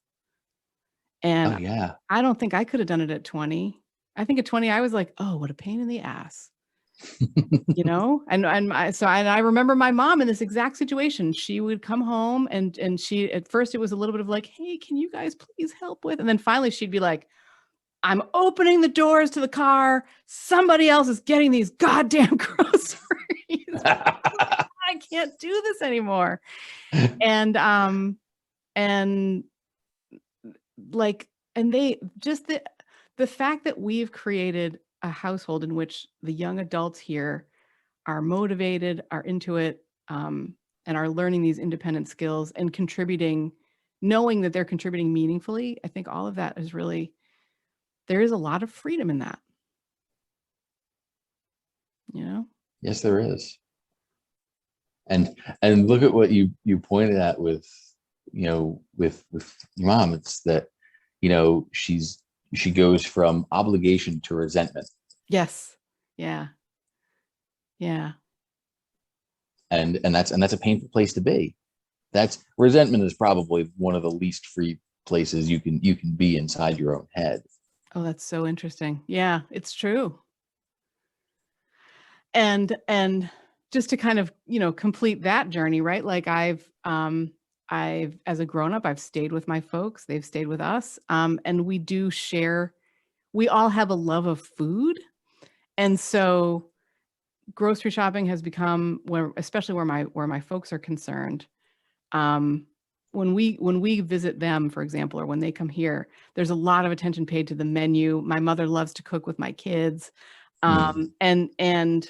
Oh And yeah. I don't think I could have done it at 20. I think at 20 I was like, "Oh, what a pain in the ass." You know? And I remember my mom in this exact situation. She would come home, and she, at first it was a little bit of like, "Hey, can you guys please help with?" And then finally she'd be like, "I'm opening the doors to the car. Somebody else is getting these goddamn groceries. I can't do this anymore." And and like, and they just, the fact that we've created a household in which the young adults here are motivated, are into it, and are learning these independent skills and contributing, knowing that they're contributing meaningfully. I think all of that is really, there is a lot of freedom in that, you know? Yes, there is. And look at what you pointed at with, with your mom. It's that, she goes from obligation to resentment. Yes. Yeah. Yeah. And that's a painful place to be. That's resentment is probably one of the least free places you can be inside your own head. Oh, that's so interesting. Yeah, it's true. And just to kind of, complete that journey, right? Like I've, as a grown up, I've stayed with my folks, they've stayed with us. And we do share, we all have a love of food. And so grocery shopping has become, where, especially where my folks are concerned. Um, when we visit them, for example, or when they come here, there's a lot of attention paid to the menu. My mother loves to cook with my kids. Mm. And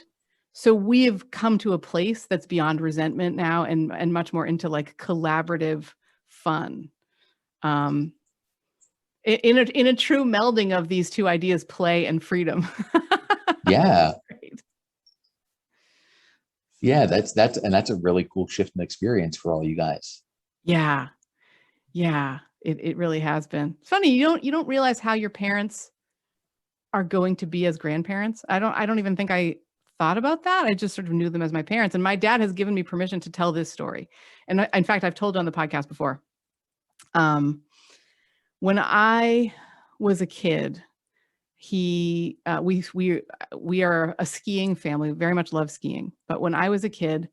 so we have come to a place that's beyond resentment now, and much more into like collaborative fun. Um, in a true melding of these two ideas, play and freedom. Yeah. Right. Yeah, that's a really cool shift in experience for all you guys. Yeah. Yeah. It really has been. It's funny, you don't realize how your parents are going to be as grandparents. I don't even think I thought about that. I just sort of knew them as my parents. And my dad has given me permission to tell this story. And in fact, I've told it on the podcast before. Um, When I was a kid, we are a skiing family, very much love skiing. But when I was a kid,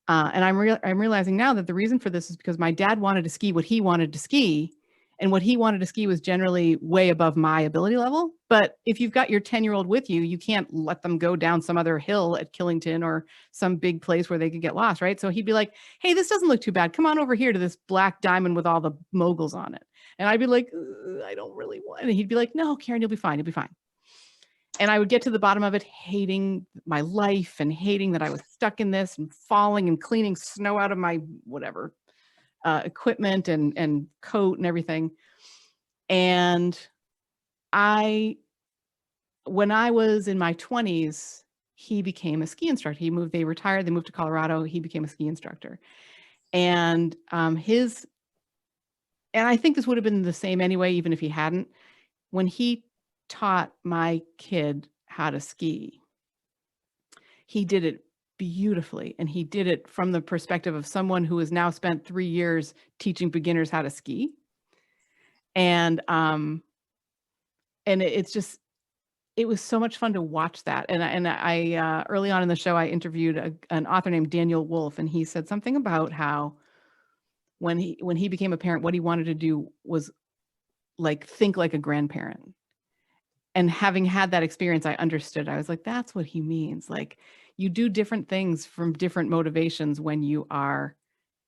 and I'm realizing now that the reason for this is because my dad wanted to ski what he wanted to ski, and what he wanted to ski was generally way above my ability level. But if you've got your 10-year-old with you, you can't let them go down some other hill at Killington or some big place where they could get lost, right? So he'd be like, "Hey, this doesn't look too bad. Come on over here to this black diamond with all the moguls on it." And I'd be like, "I don't really want." And he'd be like, "No, Karen, you'll be fine. You'll be fine." And I would get to the bottom of it, hating my life and hating that I was stuck in this and falling and cleaning snow out of my whatever equipment and coat and everything. And I, when I was in my 20s, he became a ski instructor. They retired, they moved to Colorado. He became a ski instructor. And and I think this would have been the same anyway, even if he hadn't. When he taught my kid how to ski, he did it beautifully. And he did it from the perspective of someone who has now spent 3 years teaching beginners how to ski. And it's just, it was so much fun to watch that. And I early on in the show, I interviewed an author named Daniel Wolf, and he said something about how when he became a parent, what he wanted to do was like think like a grandparent. And having had that experience, I understood. I was like, that's what he means. Like, you do different things from different motivations when you're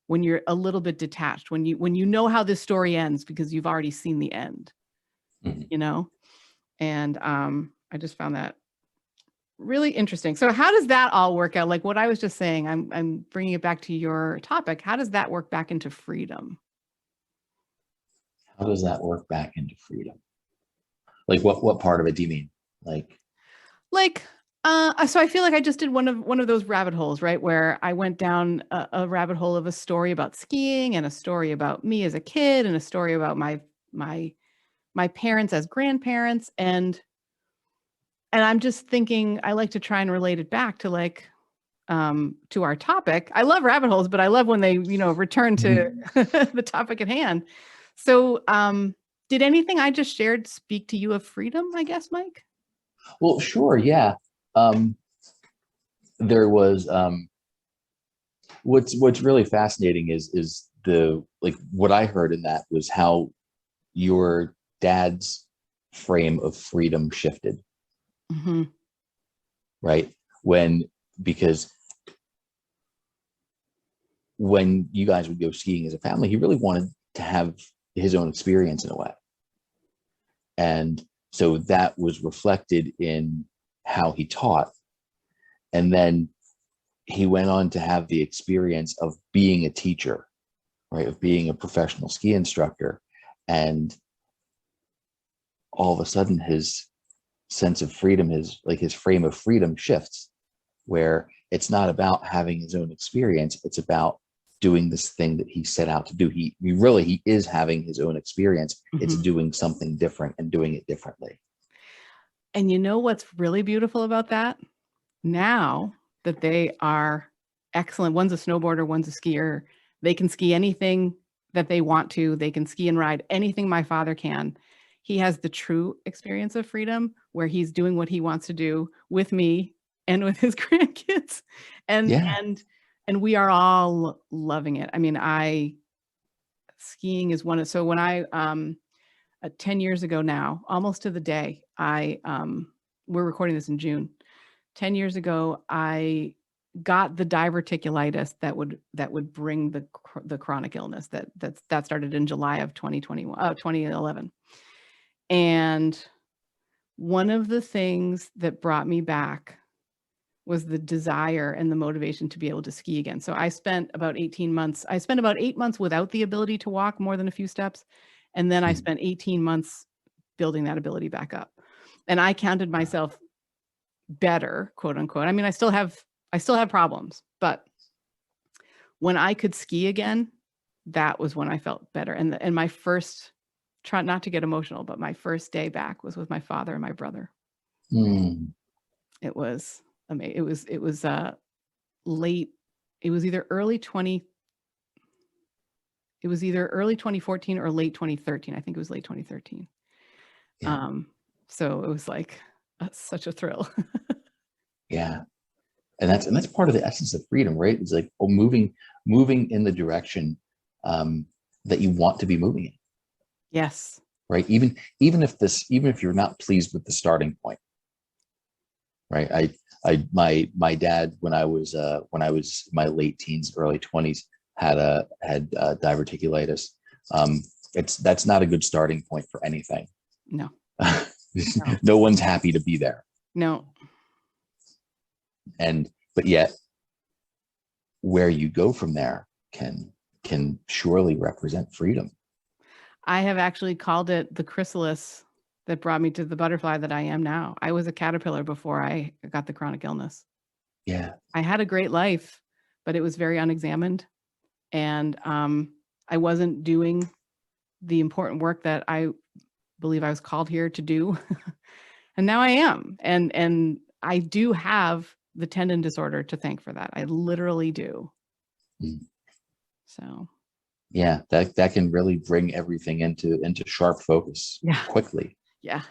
a little bit detached, when you know how this story ends because you've already seen the end, Mhm. you know? And I just found that really interesting. So how does that all work out? Like what I was just saying, I'm bringing it back to your topic. How does that work back into freedom? How does that work back into freedom? Like what part of it do you mean? Like, Like, so I feel like I just did one of those rabbit holes, right? Where I went down a rabbit hole of a story about skiing and a story about me as a kid and a story about my parents as grandparents. And I'm just thinking I like to try and relate it back to like to our topic. I love rabbit holes, but I love when they, return to Mhm. the topic at hand. So, did anything I just shared speak to you of freedom, I guess, Mike? Well, sure, yeah. Um, there was what's really fascinating is the like what I heard in that was how your dad's frame of freedom shifted, Hmm. right? When because when you guys would go skiing as a family, he really wanted to have his own experience in a way. And so that was reflected in how he taught. And then he went on to have the experience of being a teacher, right? Of being a professional ski instructor. And all of a sudden his sense of freedom, his frame of freedom shifts, where it's not about having his own experience, it's about doing this thing that he set out to do. He is having his own experience. It's Hmm. doing something different and doing it differently. And you know what's really beautiful about that? Now that they are excellent, one's a snowboarder, one's a skier. They can ski anything that they want to. They can ski and ride anything my father can. He has the true experience of freedom where he's doing what he wants to do with me and with his grandkids. And Yeah. and and we are all loving it. I mean, skiing is one of, so when I 10 years ago now, almost to the day, we're recording this in June. 10 years ago, I got the diverticulitis that would bring the chronic illness that started in July of 2011. And one of the things that brought me back was the desire and the motivation to be able to ski again. So I spent about 18 months. I spent about 8 months without the ability to walk more than a few steps. And then I Mhm. spent 18 months building that ability back up. And I counted myself better, quote unquote. I mean, I still have problems, but when I could ski again, that was when I felt better. And my first, try not to get emotional, but my first day back was with my father and my brother. Mm. It was amazing. It was late. It was either early 20. It was either early 2014 or late 2013. I think it was late 2013. Yeah. So it was like such a thrill. Yeah. And that's part of the essence of freedom, right? It's like, oh, moving in the direction that you want to be moving in, Yes. right? Even if you're not pleased with the starting point, right? My dad, when I was my late teens, early 20s, had diverticulitis. That's not a good starting point for anything. No. No. No one's happy to be there. No. But yet where you go from there can surely represent freedom. I have actually called it the chrysalis that brought me to the butterfly that I am now. I was a caterpillar before I got the chronic illness. Yeah. I had a great life, but it was very unexamined. And I wasn't doing the important work that I believe I was called here to do. And now I am. And I do have the tendon disorder to thank for that. I literally do. Mm. So yeah, that can really bring everything into sharp focus quickly. Yeah.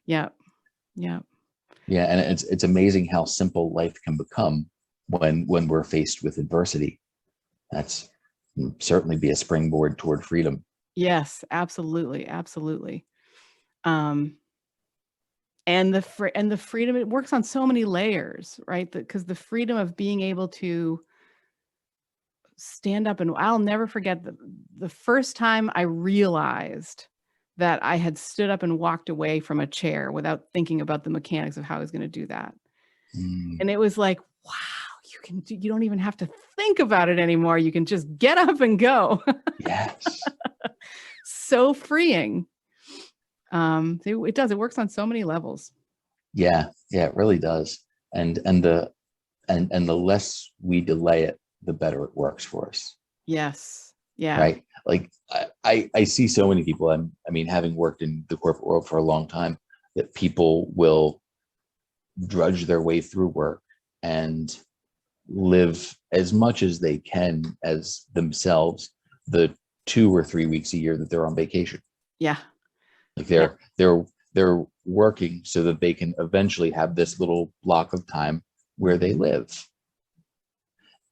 Yeah. Yeah. Yeah. And it's amazing how simple life can become when we're faced with adversity. That's certainly be a springboard toward freedom. Yes, absolutely. Absolutely. And the freedom, it works on so many layers, right? Because the freedom of being able to stand up, and I'll never forget the first time I realized that I had stood up and walked away from a chair without thinking about the mechanics of how I was going to do that. And it was like, wow, you don't even have to think about it anymore. You can just get up and go. Yes. So freeing. It works on so many levels. Yeah, it really does. And the less we delay it, the better it works for us. Yes. Yeah. Right. Like I see so many people, I mean, having worked in the corporate world for a long time, that people will drudge their way through work and live as much as they can as themselves the 2 or 3 weeks a year that they're on vacation. Yeah. Like they're working so that they can eventually have this little block of time where they live.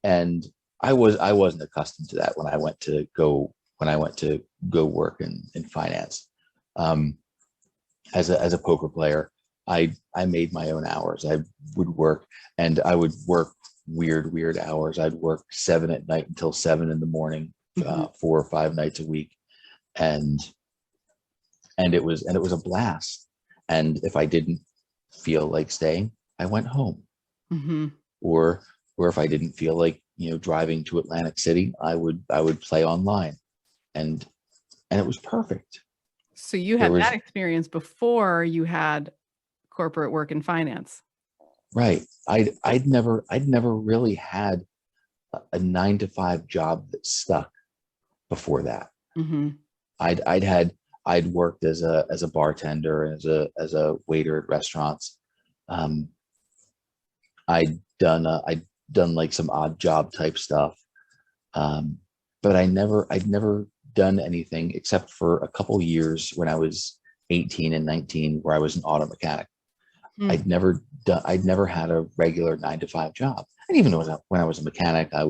And I wasn't accustomed to that when I went to go work in finance. As a poker player, I made my own hours. I would work, and I would work weird hours. I'd work 7 at night until 7 in the morning, 4 or 5 nights a week, and it was a blast. And if I didn't feel like staying, I went home. Or if I didn't feel like driving to Atlantic City, I would play online, and it was perfect. So you had that experience before you had corporate work in finance. Right. I'd never really had a 9-to-5 job that stuck before that. I'd worked as a bartender, as a waiter at restaurants. I'd done like some odd job type stuff. But I'd never done anything except for a couple years when I was 18 and 19, where I was an auto mechanic. I'd never had a regular 9-to-5 job. And even when I was a mechanic, I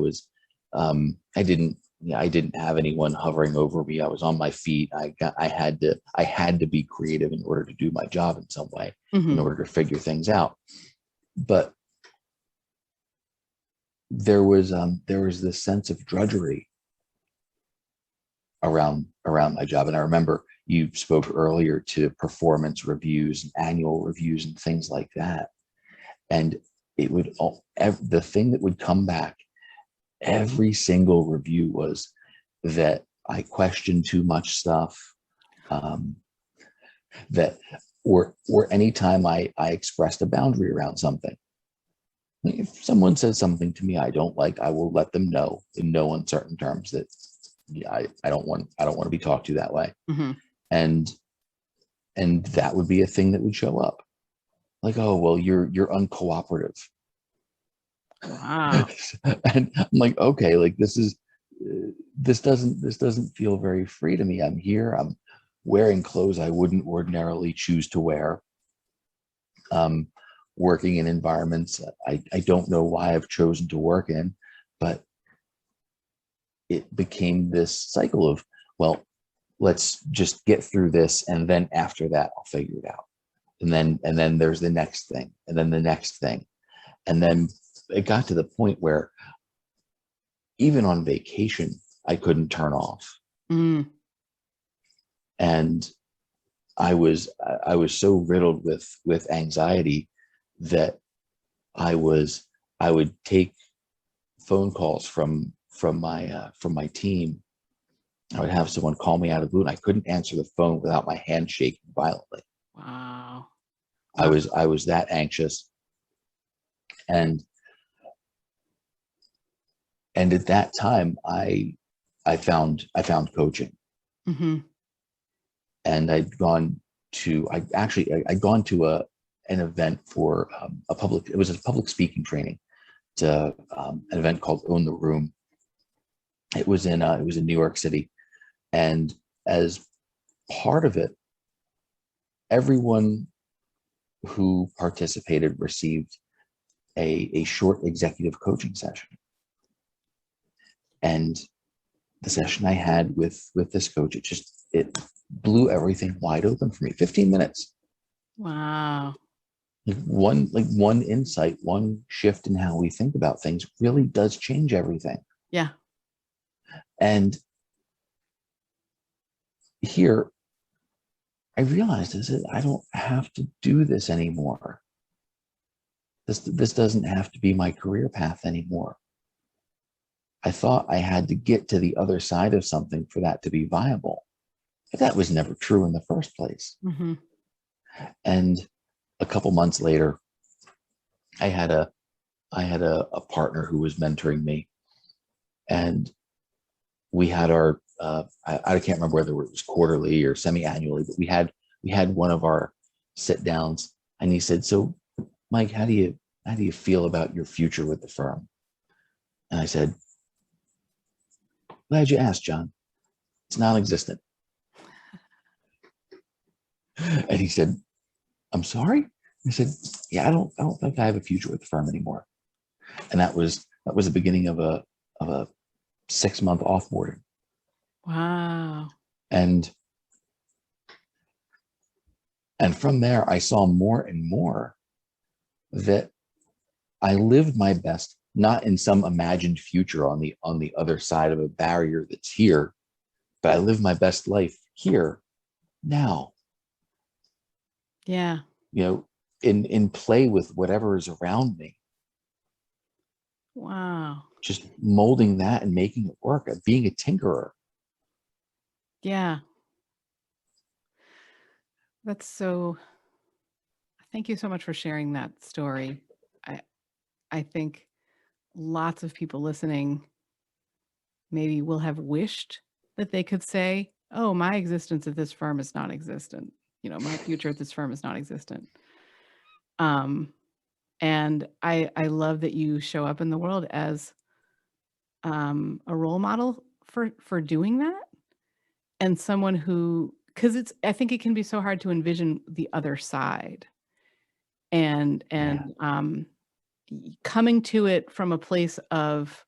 didn't have anyone hovering over me. I was on my feet. I had to be creative in order to do my job in some way, in order to figure things out. But there was this sense of drudgery around my job. And I remember you spoke earlier to performance reviews and annual reviews and things like that. And the thing that would come back every single review was that I questioned too much stuff, or anytime I expressed a boundary around something. If someone says something to me I don't like, I will let them know in no uncertain terms that I don't want to be talked to that way. And that would be a thing that would show up. Like, oh, well, you're uncooperative. Wow. And I'm like, okay, like this is this doesn't feel very free to me. I'm here. I'm wearing clothes I wouldn't ordinarily choose to wear. Um, Working in environments I don't know why I've chosen to work in, but it became this cycle of, well, let's just get through this, and then after that, I'll figure it out. And then there's the next thing, and then the next thing, and then it got to the point where even on vacation, I couldn't turn off. Mm. And I was so riddled with anxiety that I would take phone calls from my team. I would have someone call me out of the blue, and I couldn't answer the phone without my hand shaking violently. Wow. I was that anxious, and at that time I found coaching. Mm-hmm. And I'd gone to an event for it was a public speaking training. It's an event called Own the Room. It was in New York City, and as part of it, everyone who participated received a short executive coaching session. And the session I had with this coach, it blew everything wide open for me. 15 minutes. Wow. One insight, one shift in how we think about things really does change everything. Yeah. And here I realized I don't have to do this anymore. This doesn't have to be my career path anymore. I thought I had to get to the other side of something for that to be viable. But that was never true in the first place. Mm-hmm. And a couple months later, I had a partner who was mentoring me, and we had our I can't remember whether it was quarterly or semi-annually, but we had one of our sit downs, and he said, "So, Mike, how do you feel about your future with the firm?" And I said, "Glad you asked, John. It's non-existent." And he said, "I'm sorry?" I said, "Yeah, I don't think I have a future with the firm anymore." And that was the beginning of a 6-month offboarding. Wow. And from there, I saw more and more that I lived my best, not in some imagined future on the other side of a barrier that's here, but I live my best life here now. Yeah. In play with whatever is around me. Wow. Just molding that and making it work, being a tinkerer. Yeah. That's so, thank you so much for sharing that story. I think lots of people listening maybe will have wished that they could say, "Oh, my existence at this firm is non-existent. My future at this firm is non-existent." And I love that you show up in the world as a role model for doing that, and someone who, because I think it can be so hard to envision the other side, and coming to it from a place of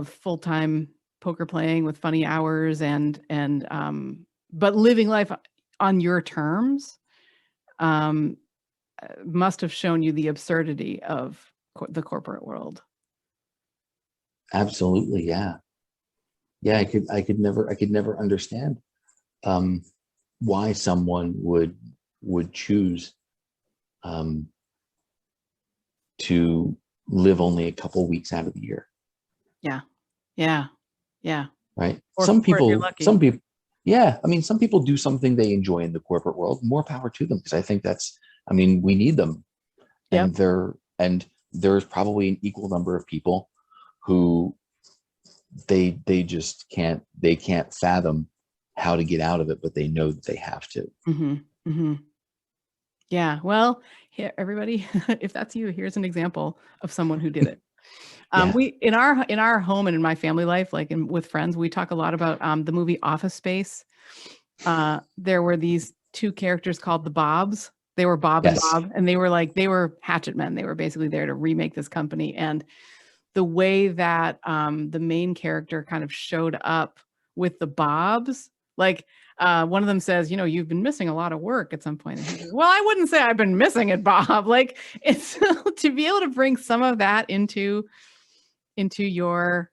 full-time poker playing with funny hours, and but living life on your terms, must have shown you the absurdity of the corporate world. Absolutely, yeah. I could never understand why someone would choose to live only a couple weeks out of the year. Yeah. Right. Or Some if you're people, lucky. yeah. I mean, some people do something they enjoy in the corporate world. More power to them, because I think we need them. Yep. And there's probably an equal number of people who they just can't fathom how to get out of it, but they know that they have to. Mm-hmm. Mm-hmm. Yeah. Well, here, everybody, if that's you, here's an example of someone who did it. Yeah. We in our home and in my family life, like with friends, we talk a lot about the movie Office Space. There were these two characters called the Bobs. They were Bob and Yes. Bob, and they were hatchet men. They were basically there to remake this company. And the way that the main character kind of showed up with the Bobs, like one of them says, you've been missing a lot of work at some point. And he says, well, I wouldn't say I've been missing it, Bob. Like, it's to be able to bring some of that into your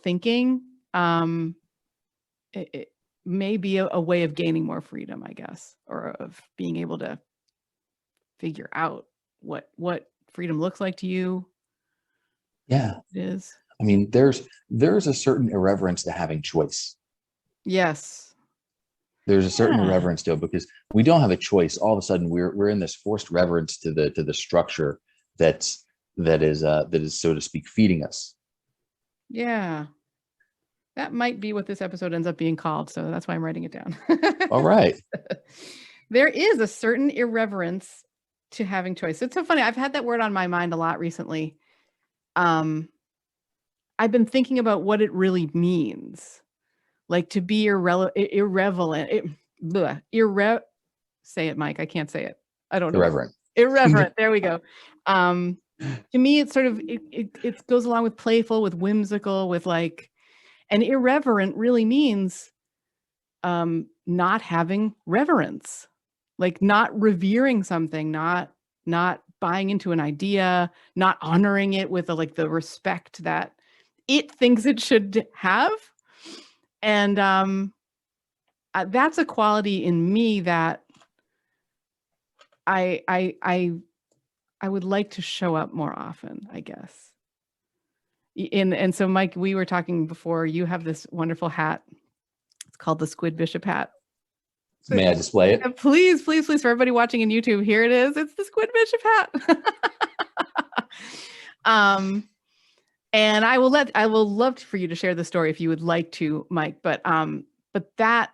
thinking, it may be a way of gaining more freedom, I guess, or of being able to figure out what freedom looks like to you. Yeah. It is. I mean, there's a certain irreverence to having choice. Yes. There's a certain Yeah. irreverence to it because we don't have a choice. All of a sudden, we're in this forced reverence to the structure that is so to speak feeding us. Yeah. That might be what this episode ends up being called. So that's why I'm writing it down. All right. There is a certain irreverence to having choice. It's so funny. I've had that word on my mind a lot recently. I've been thinking about what it really means, like to be irrelevant. Say it, Mike. I can't say it. I don't know. Irreverent. Irreverent. There we go. To me, it's sort of it goes along with playful, with whimsical, with like, and irreverent really means not having reverence, like not revering something, not buying into an idea, not honoring it with the respect that it thinks it should have. And that's a quality in me that I would like to show up more often, I guess. And so, Mike, we were talking before, you have this wonderful hat. It's called the Squid Bishop hat. May I display it? Please, please, please, for everybody watching in YouTube, here it is. It's the Squid Bishop hat. And I will love for you to share the story if you would like to, Mike. But that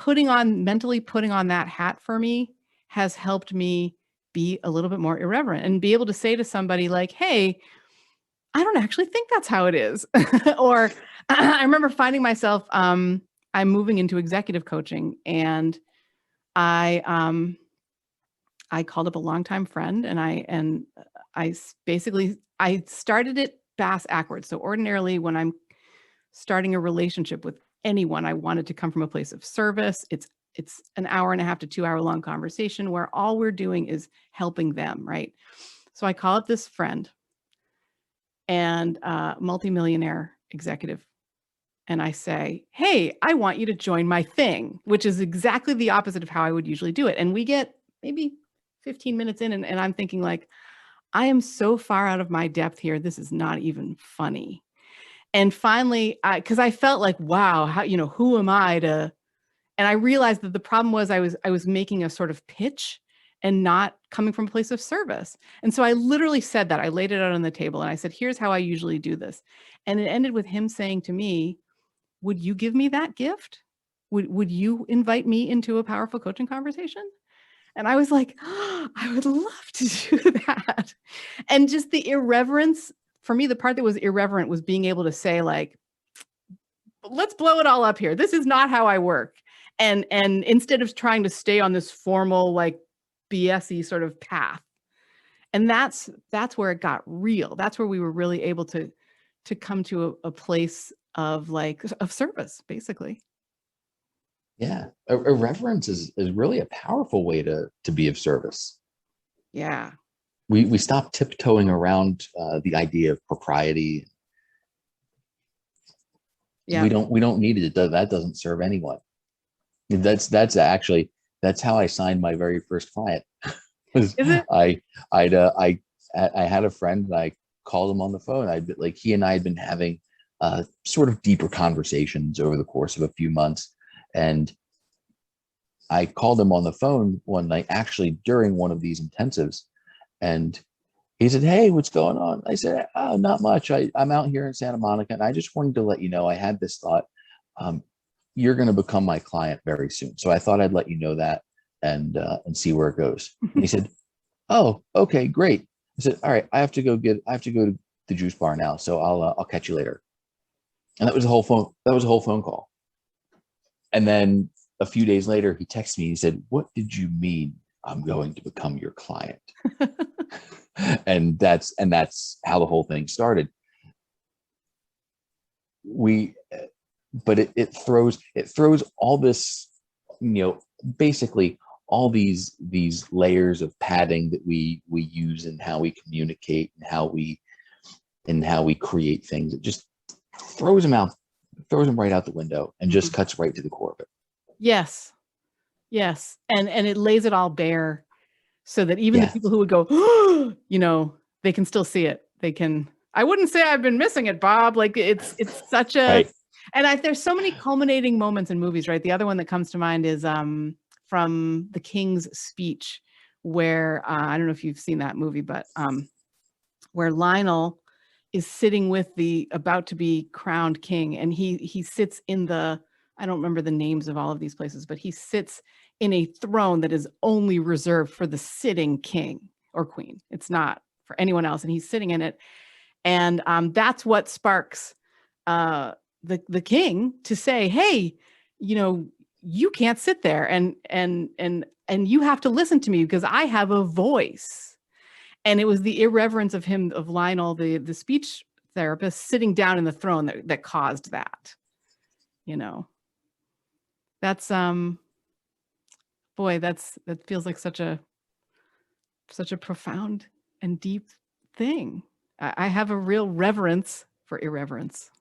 mentally putting on that hat for me has helped me be a little bit more irreverent and be able to say to somebody like, hey, I don't actually think that's how it is. Or I remember finding myself, I'm moving into executive coaching, and I called up a longtime friend, and I started it backwards. So ordinarily when I'm starting a relationship with anyone, I wanted to come from a place of service. It's an 1.5 to 2 hour long conversation where all we're doing is helping them, right? So I call up this friend and multimillionaire executive, and I say, hey, I want you to join my thing, which is exactly the opposite of how I would usually do it. And we get maybe 15 minutes in, and I'm thinking like, I am so far out of my depth here. This is not even funny. And finally, because I felt like, wow, how, who am I to? And I realized that the problem was I was making a sort of pitch and not coming from a place of service. And so I literally said that. I laid it out on the table and I said, here's how I usually do this. And it ended with him saying to me, would you give me that gift? Would you invite me into a powerful coaching conversation? And I was like, oh, I would love to do that. And just the irreverence, for me, the part that was irreverent was being able to say like, let's blow it all up here. This is not how I work. And instead of trying to stay on this formal, like BS-y sort of path. And that's where it got real. That's where we were really able to come to a place of service, basically. Yeah. Irreverence is really a powerful way to be of service. Yeah. We stop tiptoeing around the idea of propriety. Yeah. We don't need it. That doesn't serve anyone. That's how I signed my very first client. Is it? I had a friend and I called him on the phone. He and I had been having sort of deeper conversations over the course of a few months. And I called him on the phone one night, actually during one of these intensives. And he said, hey, what's going on? I said, oh, not much. I'm out here in Santa Monica, and I just wanted to let you know I had this thought. You're going to become my client very soon. So I thought I'd let you know that and see where it goes. And he said, oh, okay, great. I said, all right, I have to go the juice bar now, so I'll catch you later. And that was a whole phone call. And then a few days later, he texted me. He said, "What did you mean I'm going to become your client?" and that's how the whole thing started. But it throws all this, basically all these layers of padding that we use in how we communicate and how we create things. It just throws them right out the window and just cuts right to the core of it. Yes. And it lays it all bare so that even the people who would go, they can still see it. I wouldn't say I've been missing it, Bob. Like it's such a, right. And there's so many culminating moments in movies, right? The other one that comes to mind is from The King's Speech, where I don't know if you've seen that movie, but where Lionel is sitting with the about to be crowned king, and he sits in the, I don't remember the names of all of these places, but he sits in a throne that is only reserved for the sitting king or queen. It's not for anyone else, and he's sitting in it, and that's what sparks the king to say, "Hey, you can't sit there, and you have to listen to me because I have a voice." And it was the irreverence of Lionel, the speech therapist, sitting down in the throne that caused that. That's boy, that feels like such a profound and deep thing. I have a real reverence for irreverence.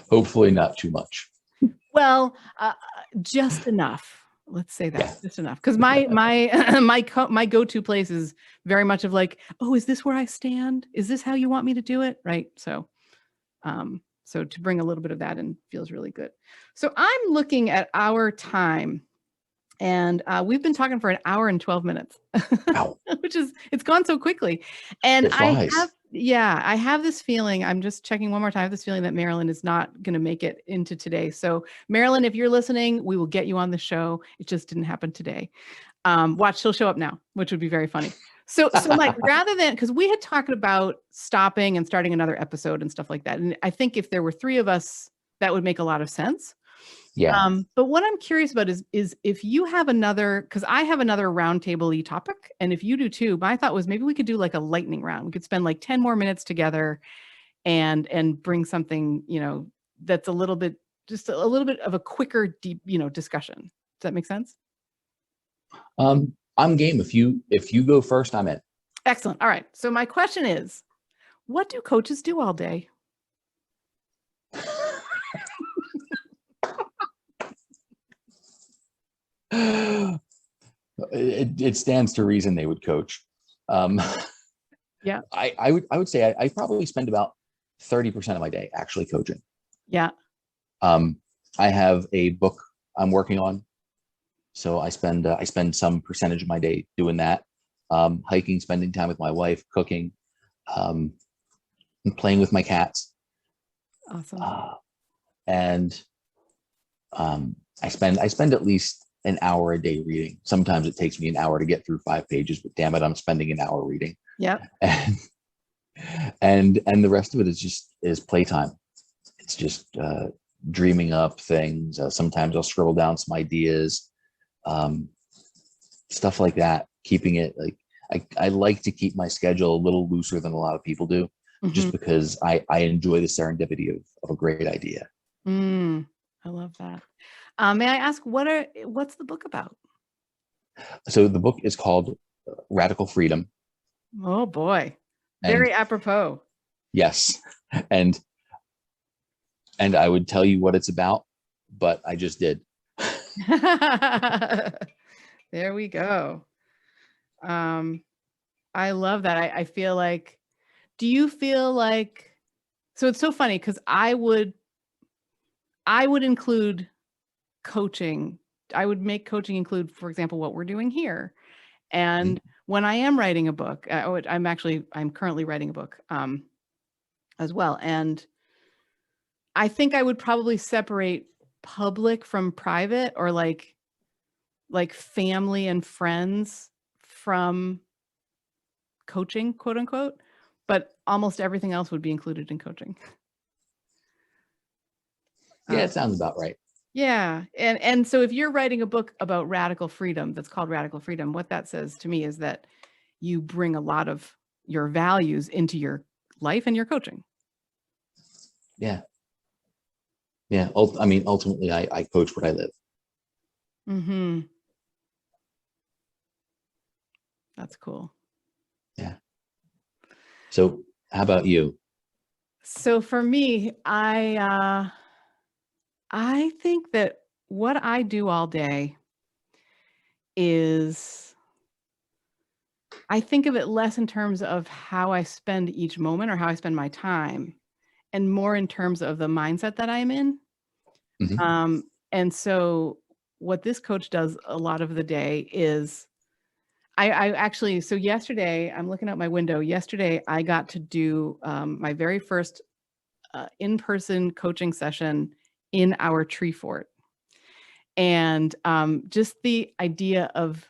Hopefully not too much. Well, just enough. Let's say that, just enough. Because my go-to place is very much of like, oh, is this where I stand? Is this how you want me to do it? Right. So to bring a little bit of that in feels really good. So I'm looking at our time, and we've been talking for 1 hour and 12 minutes, Wow. It's gone so quickly. And it flies. I have this feeling, I'm just checking one more time, I have this feeling that Marilyn is not going to make it into today. So Marilyn, if you're listening, we will get you on the show. It just didn't happen today. Watch, she'll show up now, which would be very funny. So Mike, rather than, because we had talked about stopping and starting another episode and stuff like that. And I think if there were 3 of us, that would make a lot of sense. Yeah. But what I'm curious about is if you have another, because I have another roundtable-y topic, and if you do too, my thought was maybe we could do like a lightning round. We could spend like 10 more minutes together and bring something, that's just a little bit of a quicker, deep, discussion. Does that make sense? I'm game. If you go first, I'm in. Excellent. All right. So my question is, what do coaches do all day? It stands to reason they would coach. Yeah. I would say I probably spend about 30% of my day actually coaching. Yeah. I have a book I'm working on, so I spend some percentage of my day doing that. Hiking, spending time with my wife, cooking, and playing with my cats. Awesome. And I spend at least an hour a day reading. Sometimes it takes me an hour to get through 5 pages, but damn it, I'm spending an hour reading. Yeah. And the rest of it is playtime. It's just dreaming up things. Sometimes I'll scribble down some ideas, stuff like that. Keeping it like I like to keep my schedule a little looser than a lot of people do, just because I enjoy the serendipity of a great idea. I love that. May I ask, what's the book about? So the book is called Radical Freedom. Oh boy, very apropos. Yes, and I would tell you what it's about, but I just did. There we go. I love that. I feel like, do you feel like, so it's so funny because I would include coaching. I would make coaching include, for example, what we're doing here. And when I am writing a book, I'm currently writing a book as well. And I think I would probably separate public from private, or like family and friends from coaching, quote unquote, but almost everything else would be included in coaching. Yeah, it sounds about right. Yeah. And so if you're writing a book about radical freedom, that's called Radical Freedom, what that says to me is that you bring a lot of your values into your life and your coaching. Yeah. Yeah. I mean, ultimately, I coach what I live. Mm-hmm. That's cool. Yeah. So how about you? So for me, I think that what I do all day is, I think of it less in terms of how I spend each moment or how I spend my time, and more in terms of the mindset that I'm in. Mhm. And so what this coach does a lot of the day is I actually, so yesterday, I'm looking out my window. Yesterday, I got to do my very first in-person coaching session in our tree fort. And just the idea of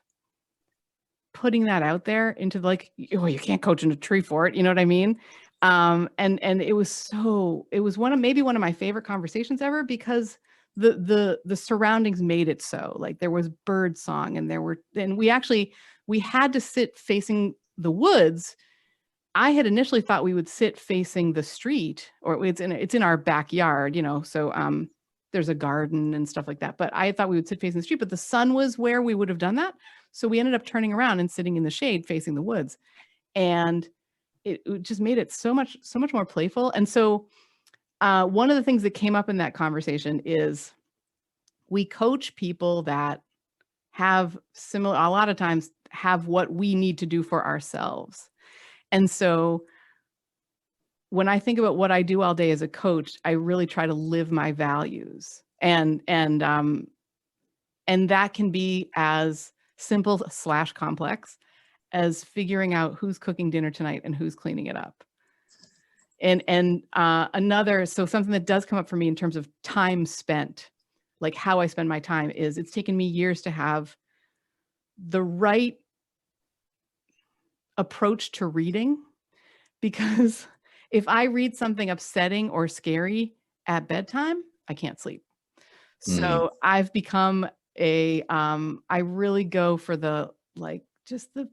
putting that out there into like, oh, you can't coach in a tree fort, you know what I mean? And it was maybe one of my favorite conversations ever, because the surroundings made it so. Like there was bird song, and we had to sit facing the woods. I had initially thought we would sit facing the street, or it's in our backyard, so there's a garden and stuff like that. But I thought we would sit facing the street, but the sun was where we would have done that. So we ended up turning around and sitting in the shade facing the woods. And it just made it so much more playful. And so one of the things that came up in that conversation is we coach people that have a lot of times have what we need to do for ourselves. And so when I think about what I do all day as a coach, I really try to live my values. And that can be as simple / complex as figuring out who's cooking dinner tonight and who's cleaning it up. And so something that does come up for me in terms of time spent, like how I spend my time, is it's taken me years to have the right approach to reading, because if I read something upsetting or scary at bedtime, I can't sleep. So I've become I really go for just the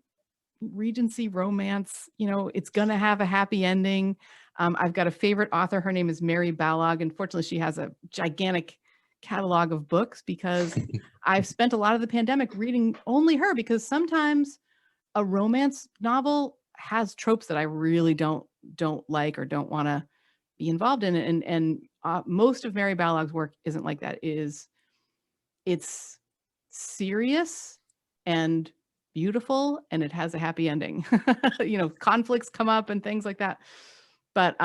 Regency romance. It's going to have a happy ending. I've got a favorite author. Her name is Mary Balog. Unfortunately, she has a gigantic catalog of books, because I've spent a lot of the pandemic reading only her, because sometimes a romance novel has tropes that I really don't like or don't want to be involved in. And most of Mary Balog's work isn't like that. It's serious and beautiful, and it has a happy ending. Conflicts come up and things like that. But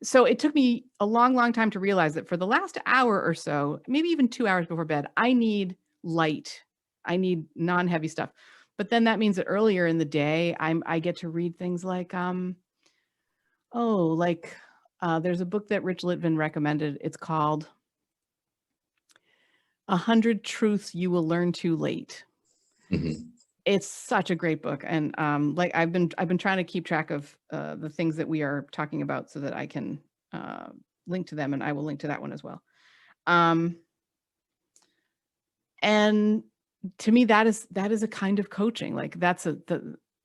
so it took me a long time to realize that for the last hour or so, maybe even 2 hours before bed, I need light. I need non-heavy stuff. But then that means that earlier in the day, I get to read things like there's a book that Rich Litvin recommended. It's called 100 Truths You Will Learn Too Late. Mm-hmm. It's such a great book. And I've been trying to keep track of the things that we are talking about so that I can link to them, and I will link to that one as well. And to me, that is a kind of coaching. Like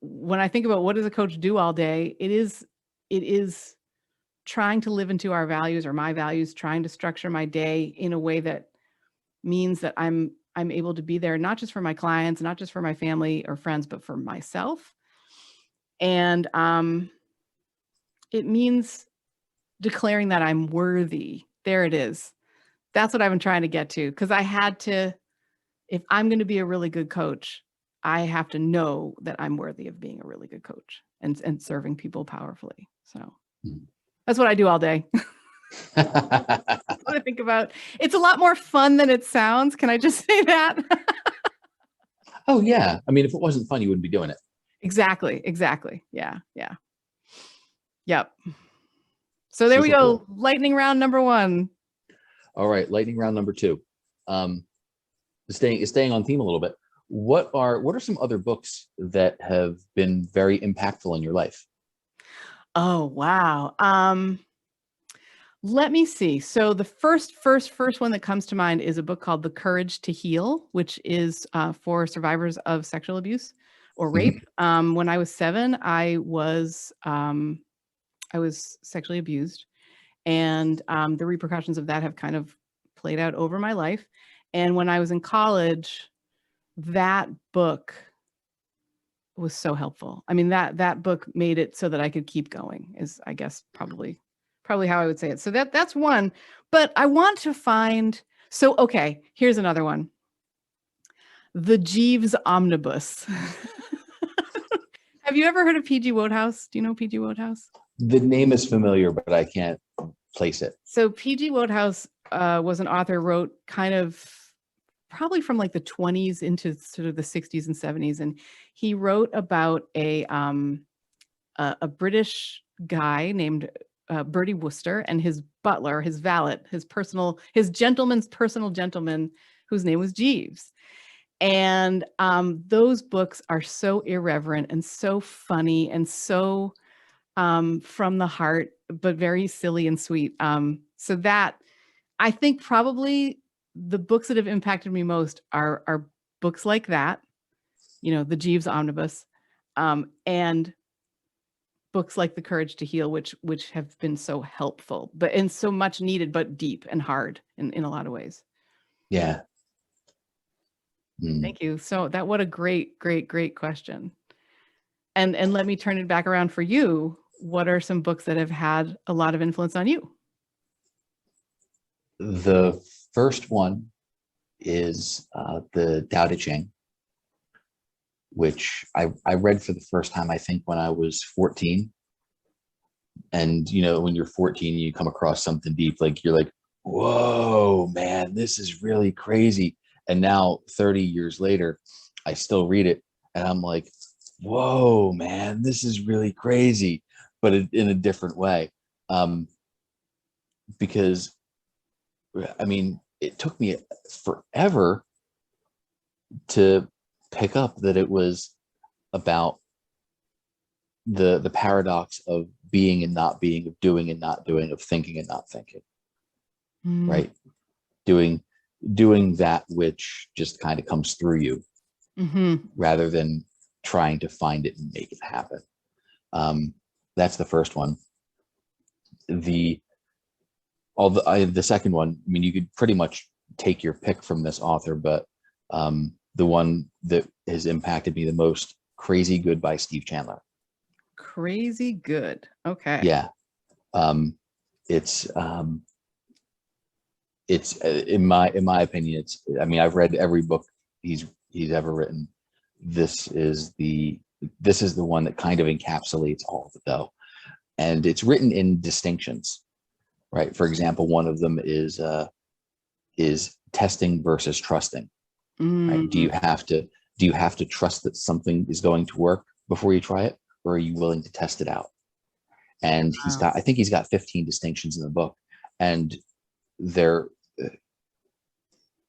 when I think about what does a coach do all day, it is trying to live into our values, or my values, trying to structure my day in a way that means that I'm able to be there, not just for my clients, not just for my family or friends, but for myself. And it means declaring that I'm worthy. There it is. That's what I've been trying to get to, because I had to, if I'm going to be a really good coach, I have to know that I'm worthy of being a really good coach and serving people powerfully. So that's what I do all day. That's what I think about. It's a lot more fun than it sounds. Can I just say that? Oh yeah. I mean, if it wasn't fun, you wouldn't be doing it. Exactly. Yeah. Yep. So there Super we go. cool. Lightning round number 1. All right. Lightning round number 2. Staying on theme a little bit. What are some other books that have been very impactful in your life? Oh, wow. Let me see. So the first one that comes to mind is a book called The Courage to Heal, which is for survivors of sexual abuse or rape. Mhm. When I was 7, I was sexually abused, and the repercussions of that have kind of played out over my life. And when I was in college, that book was so helpful. I mean, that book made it so that I could keep going, is I guess probably how I would say it. So that's one. But I want to find, so okay, here's another one. The Jeeves Omnibus. Have you ever heard of PG Wodehouse? Do you know PG Wodehouse? The name is familiar, but I can't place it. So PG Wodehouse was an author, wrote kind of probably from like the 20s into sort of the 60s and 70s, and he wrote about a British guy named Bertie Wooster and his butler, his valet, his gentleman's personal gentleman, whose name was Jeeves. And those books are so irreverent and so funny and so from the heart, but very silly and sweet. So that I think probably the books that have impacted me most are books like that, the Jeeves Omnibus, and books like The Courage to Heal, which have been so helpful, and so much needed, but deep and hard in a lot of ways. Yeah. Mm. Thank you. So what a great, great, great question. And let me turn it back around for you. What are some books that have had a lot of influence on you? The first one is the Tao Te Ching, which I read for the first time, I think, when I was 14. And, when you're 14, you come across something deep, like you're like, whoa, man, this is really crazy. And now 30 years later, I still read it and I'm like, whoa, man, this is really crazy, but in a different way. Because, I mean, it took me forever to pick up that it was about the paradox of being and not being, of doing and not doing, of thinking and not thinking, right? Doing that which just kind of comes through you, rather than trying to find it and make it happen. That's the first one. The second one, I mean, you could pretty much take your pick from this author, but the one that has impacted me the most, Crazy Good by Steve Chandler. Crazy Good. Okay. Yeah. It's in my opinion, I mean, I've read every book he's ever written. This is the one that kind of encapsulates all of it, though. And it's written in distinctions, right? For example, one of them is testing versus trusting. Right? Do you have to trust that something is going to work before you try it, or are you willing to test it out? And I think he's got 15 distinctions in the book, and they're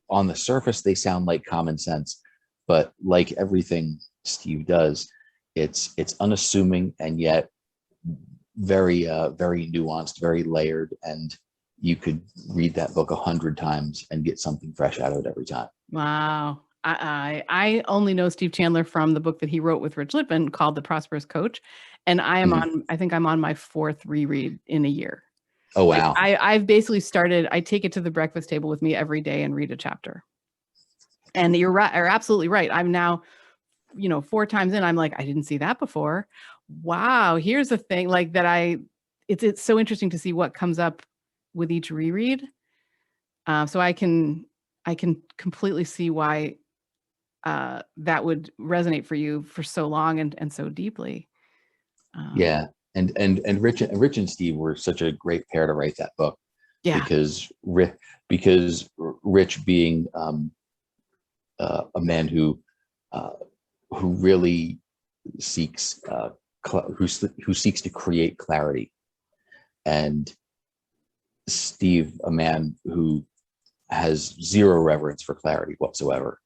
on the surface, they sound like common sense, but like everything Steve does, it's unassuming and yet very very nuanced, very layered, and you could read that book 100 times and get something fresh out of it every time. Wow. I only know Steve Chandler from the book that he wrote with Rich Lippman called The Prosperous Coach. And I think I'm on my 4th reread in a year. Oh, wow. I've basically I take it to the breakfast table with me every day and read a chapter. And you're absolutely right. I'm now, 4 times in, I'm like, I didn't see that before. Wow. Here's the thing like that. It's so interesting to see what comes up with each reread. So I can completely see why that would resonate for you for so long and so deeply. Yeah. And Rich and Steve were such a great pair to write that book. Yeah. Because Rich being a man who really seeks who seeks to create clarity, and Steve, a man who has zero reverence for clarity whatsoever.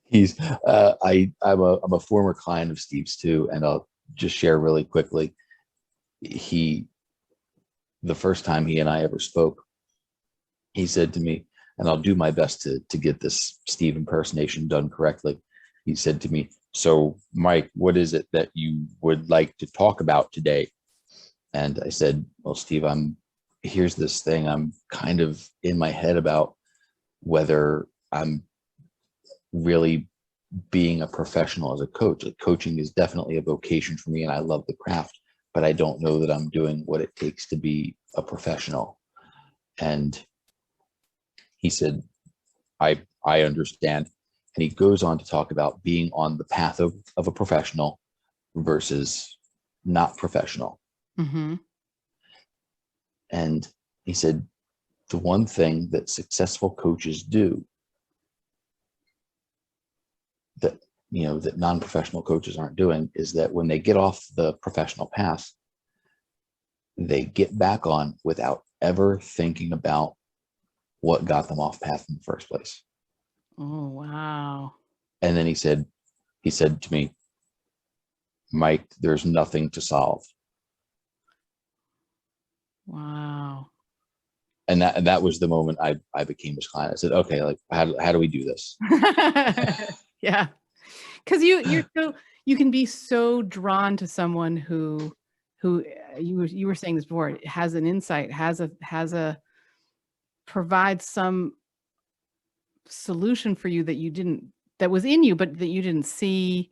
He's I'm a former client of Steve's too, and I'll just share really quickly. He the first time he and I ever spoke, he said to me, and I'll do my best to get this Steve impersonation done correctly. He said to me, "So, Mike, what is it that you would like to talk about today?" And I said, "Well, Steve, here's this thing. I'm kind of in my head about whether I'm really being a professional as a coach. Like, coaching is definitely a vocation for me, and I love the craft, but I don't know that I'm doing what it takes to be a professional." And he said, I understand. And he goes on to talk about being on the path of a professional versus not professional. Mm-hmm. And he said, the one thing that successful coaches do that, that non-professional coaches aren't doing is that when they get off the professional path, they get back on without ever thinking about what got them off path in the first place. Oh, wow. And then he said to me, "Mike, there's nothing to solve." Wow. And that was the moment I became his client. I said, "Okay, like how do we do this?" Yeah. Because you can be so drawn to someone who you were saying this before, has an insight, has a provides some solution for you that was in you, but that you didn't see.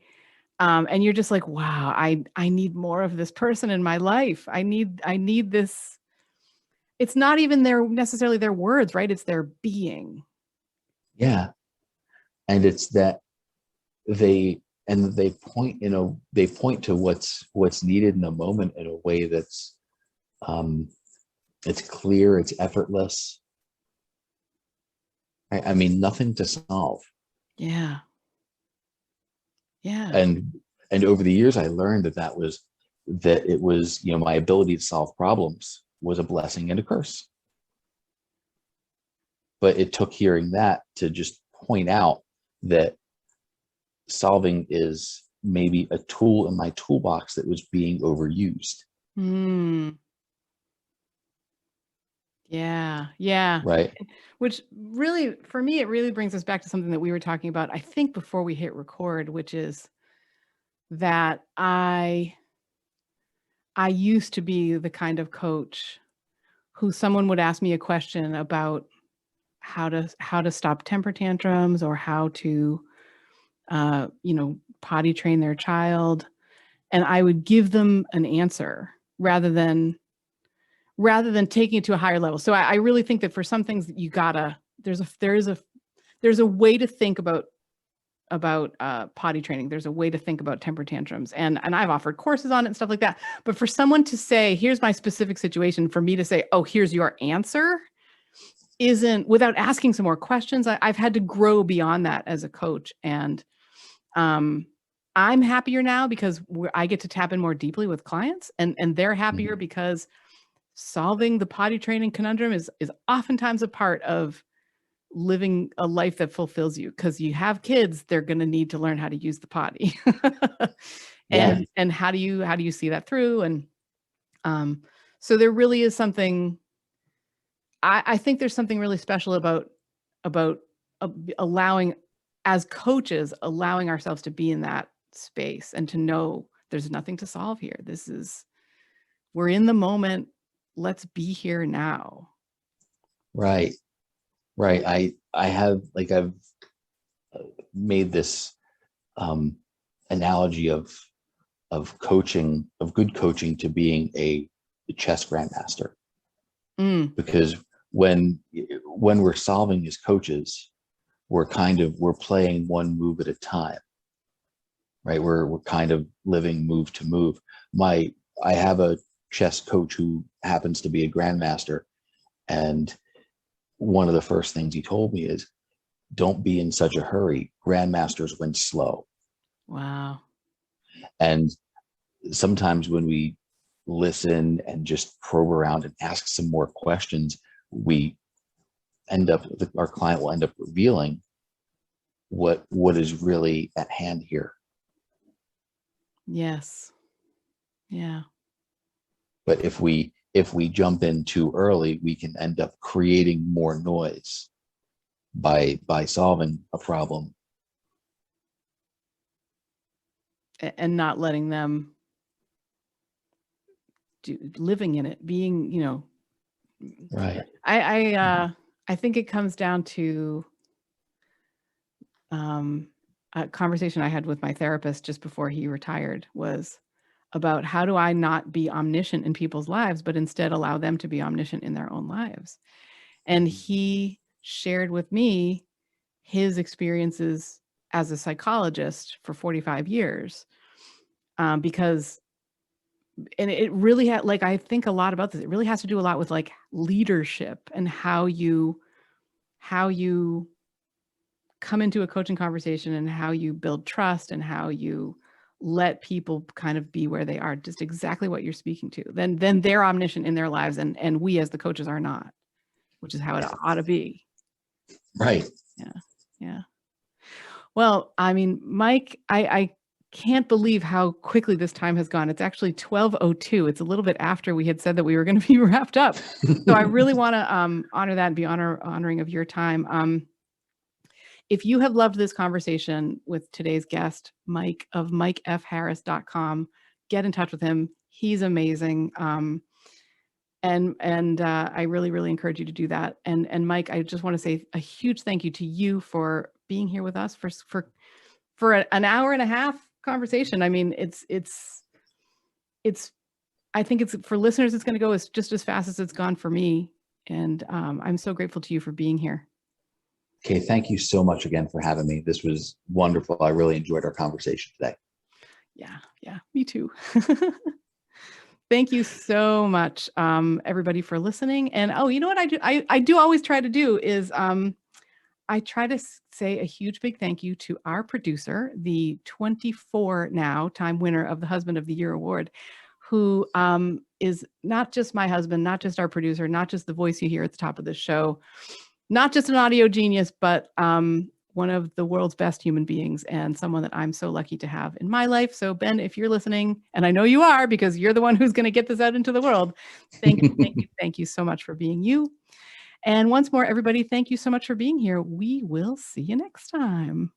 And you're just like, wow, I need more of this person in my life. I need this. It's not even necessarily their words, right? It's their being. Yeah. And it's that they point, they point to what's needed in the moment in a way that's it's clear, it's effortless. I mean, nothing to solve. Yeah. Yeah. And over the years, I learned that it was, my ability to solve problems was a blessing and a curse. But it took hearing that to just point out that solving is maybe a tool in my toolbox that was being overused. Mm. Yeah. Yeah. Right. Which really, for me, it really brings us back to something that we were talking about, I think, before we hit record, which is that I used to be the kind of coach who someone would ask me a question about how to stop temper tantrums or how to potty train their child, and I would give them an answer rather than taking it to a higher level. So I really think that for some things that you gotta there's a way to think about potty training. There's a way to think about temper tantrums, and I've offered courses on it and stuff like that. But for someone to say, "Here's my specific situation," for me to say, "Oh, here's your answer," isn't, without asking some more questions. I've had to grow beyond that as a coach, and I'm happier now because I get to tap in more deeply with clients, and they're happier Mm-hmm. because solving the potty training conundrum is oftentimes a part of living a life that fulfills you, because you have kids, they're going to need to learn how to use the potty. Yeah. And how do you see that through? And so there really is something, I think there's something really special about allowing, as coaches, allowing ourselves to be in that space and to know there's nothing to solve here. We're in the moment. Let's be here now. Right. Right. I've made this analogy of coaching, of good coaching, to being a chess grandmaster. Because when we're solving as coaches, we're playing one move at a time, right? We're kind of living move to move. I have a chess coach who happens to be a grandmaster, and one of the first things he told me is, "Don't be in such a hurry. Grandmasters win slow." Wow. And sometimes when we listen and just probe around and ask some more questions, we our client will end up revealing what is really at hand here. Yes. Yeah. But if we jump in too early, we can end up creating more noise by solving a problem And not letting them living in it, being, right. I think it comes down to a conversation I had with my therapist just before he retired was about how do I not be omniscient in people's lives, but instead allow them to be omniscient in their own lives. And he shared with me his experiences as a psychologist for 45 years. Because, and it really had, like, I think a lot about this. It really has to do a lot with like leadership and how you come into a coaching conversation and how you build trust and how you let people kind of be where they are, just exactly what you're speaking to. Then they're omniscient in their lives, and we as the coaches are not, which is how it ought to be. Right. Yeah. Yeah. Well, I mean, Mike, I can't believe how quickly this time has gone. It's actually 12:02. It's a little bit after we had said that we were going to be wrapped up. So I really want to honor that and be honoring of your time. If you have loved this conversation with today's guest, Mike of MikeFHarris.com, get in touch with him. He's amazing. And I really, really encourage you to do that. And Mike, I just want to say a huge thank you to you for being here with us for an hour and a half conversation. I mean, it's I think it's for listeners, it's going to go just as fast as it's gone for me. And I'm so grateful to you for being here. Okay, thank you so much again for having me. This was wonderful. I really enjoyed our conversation today. Yeah, me too. Thank you so much, everybody, for listening. And you know what I do? I do always try to do is I try to say a huge big thank you to our producer, the 24 now time winner of the Husband of the Year award, who is not just my husband, not just our producer, not just the voice you hear at the top of the show, not just an audio genius, but one of the world's best human beings and someone that I'm so lucky to have in my life. So Ben, if you're listening, and I know you are because you're the one who's going to get this out into the world, thank you so much for being you. And once more, everybody, thank you so much for being here. We will see you next time.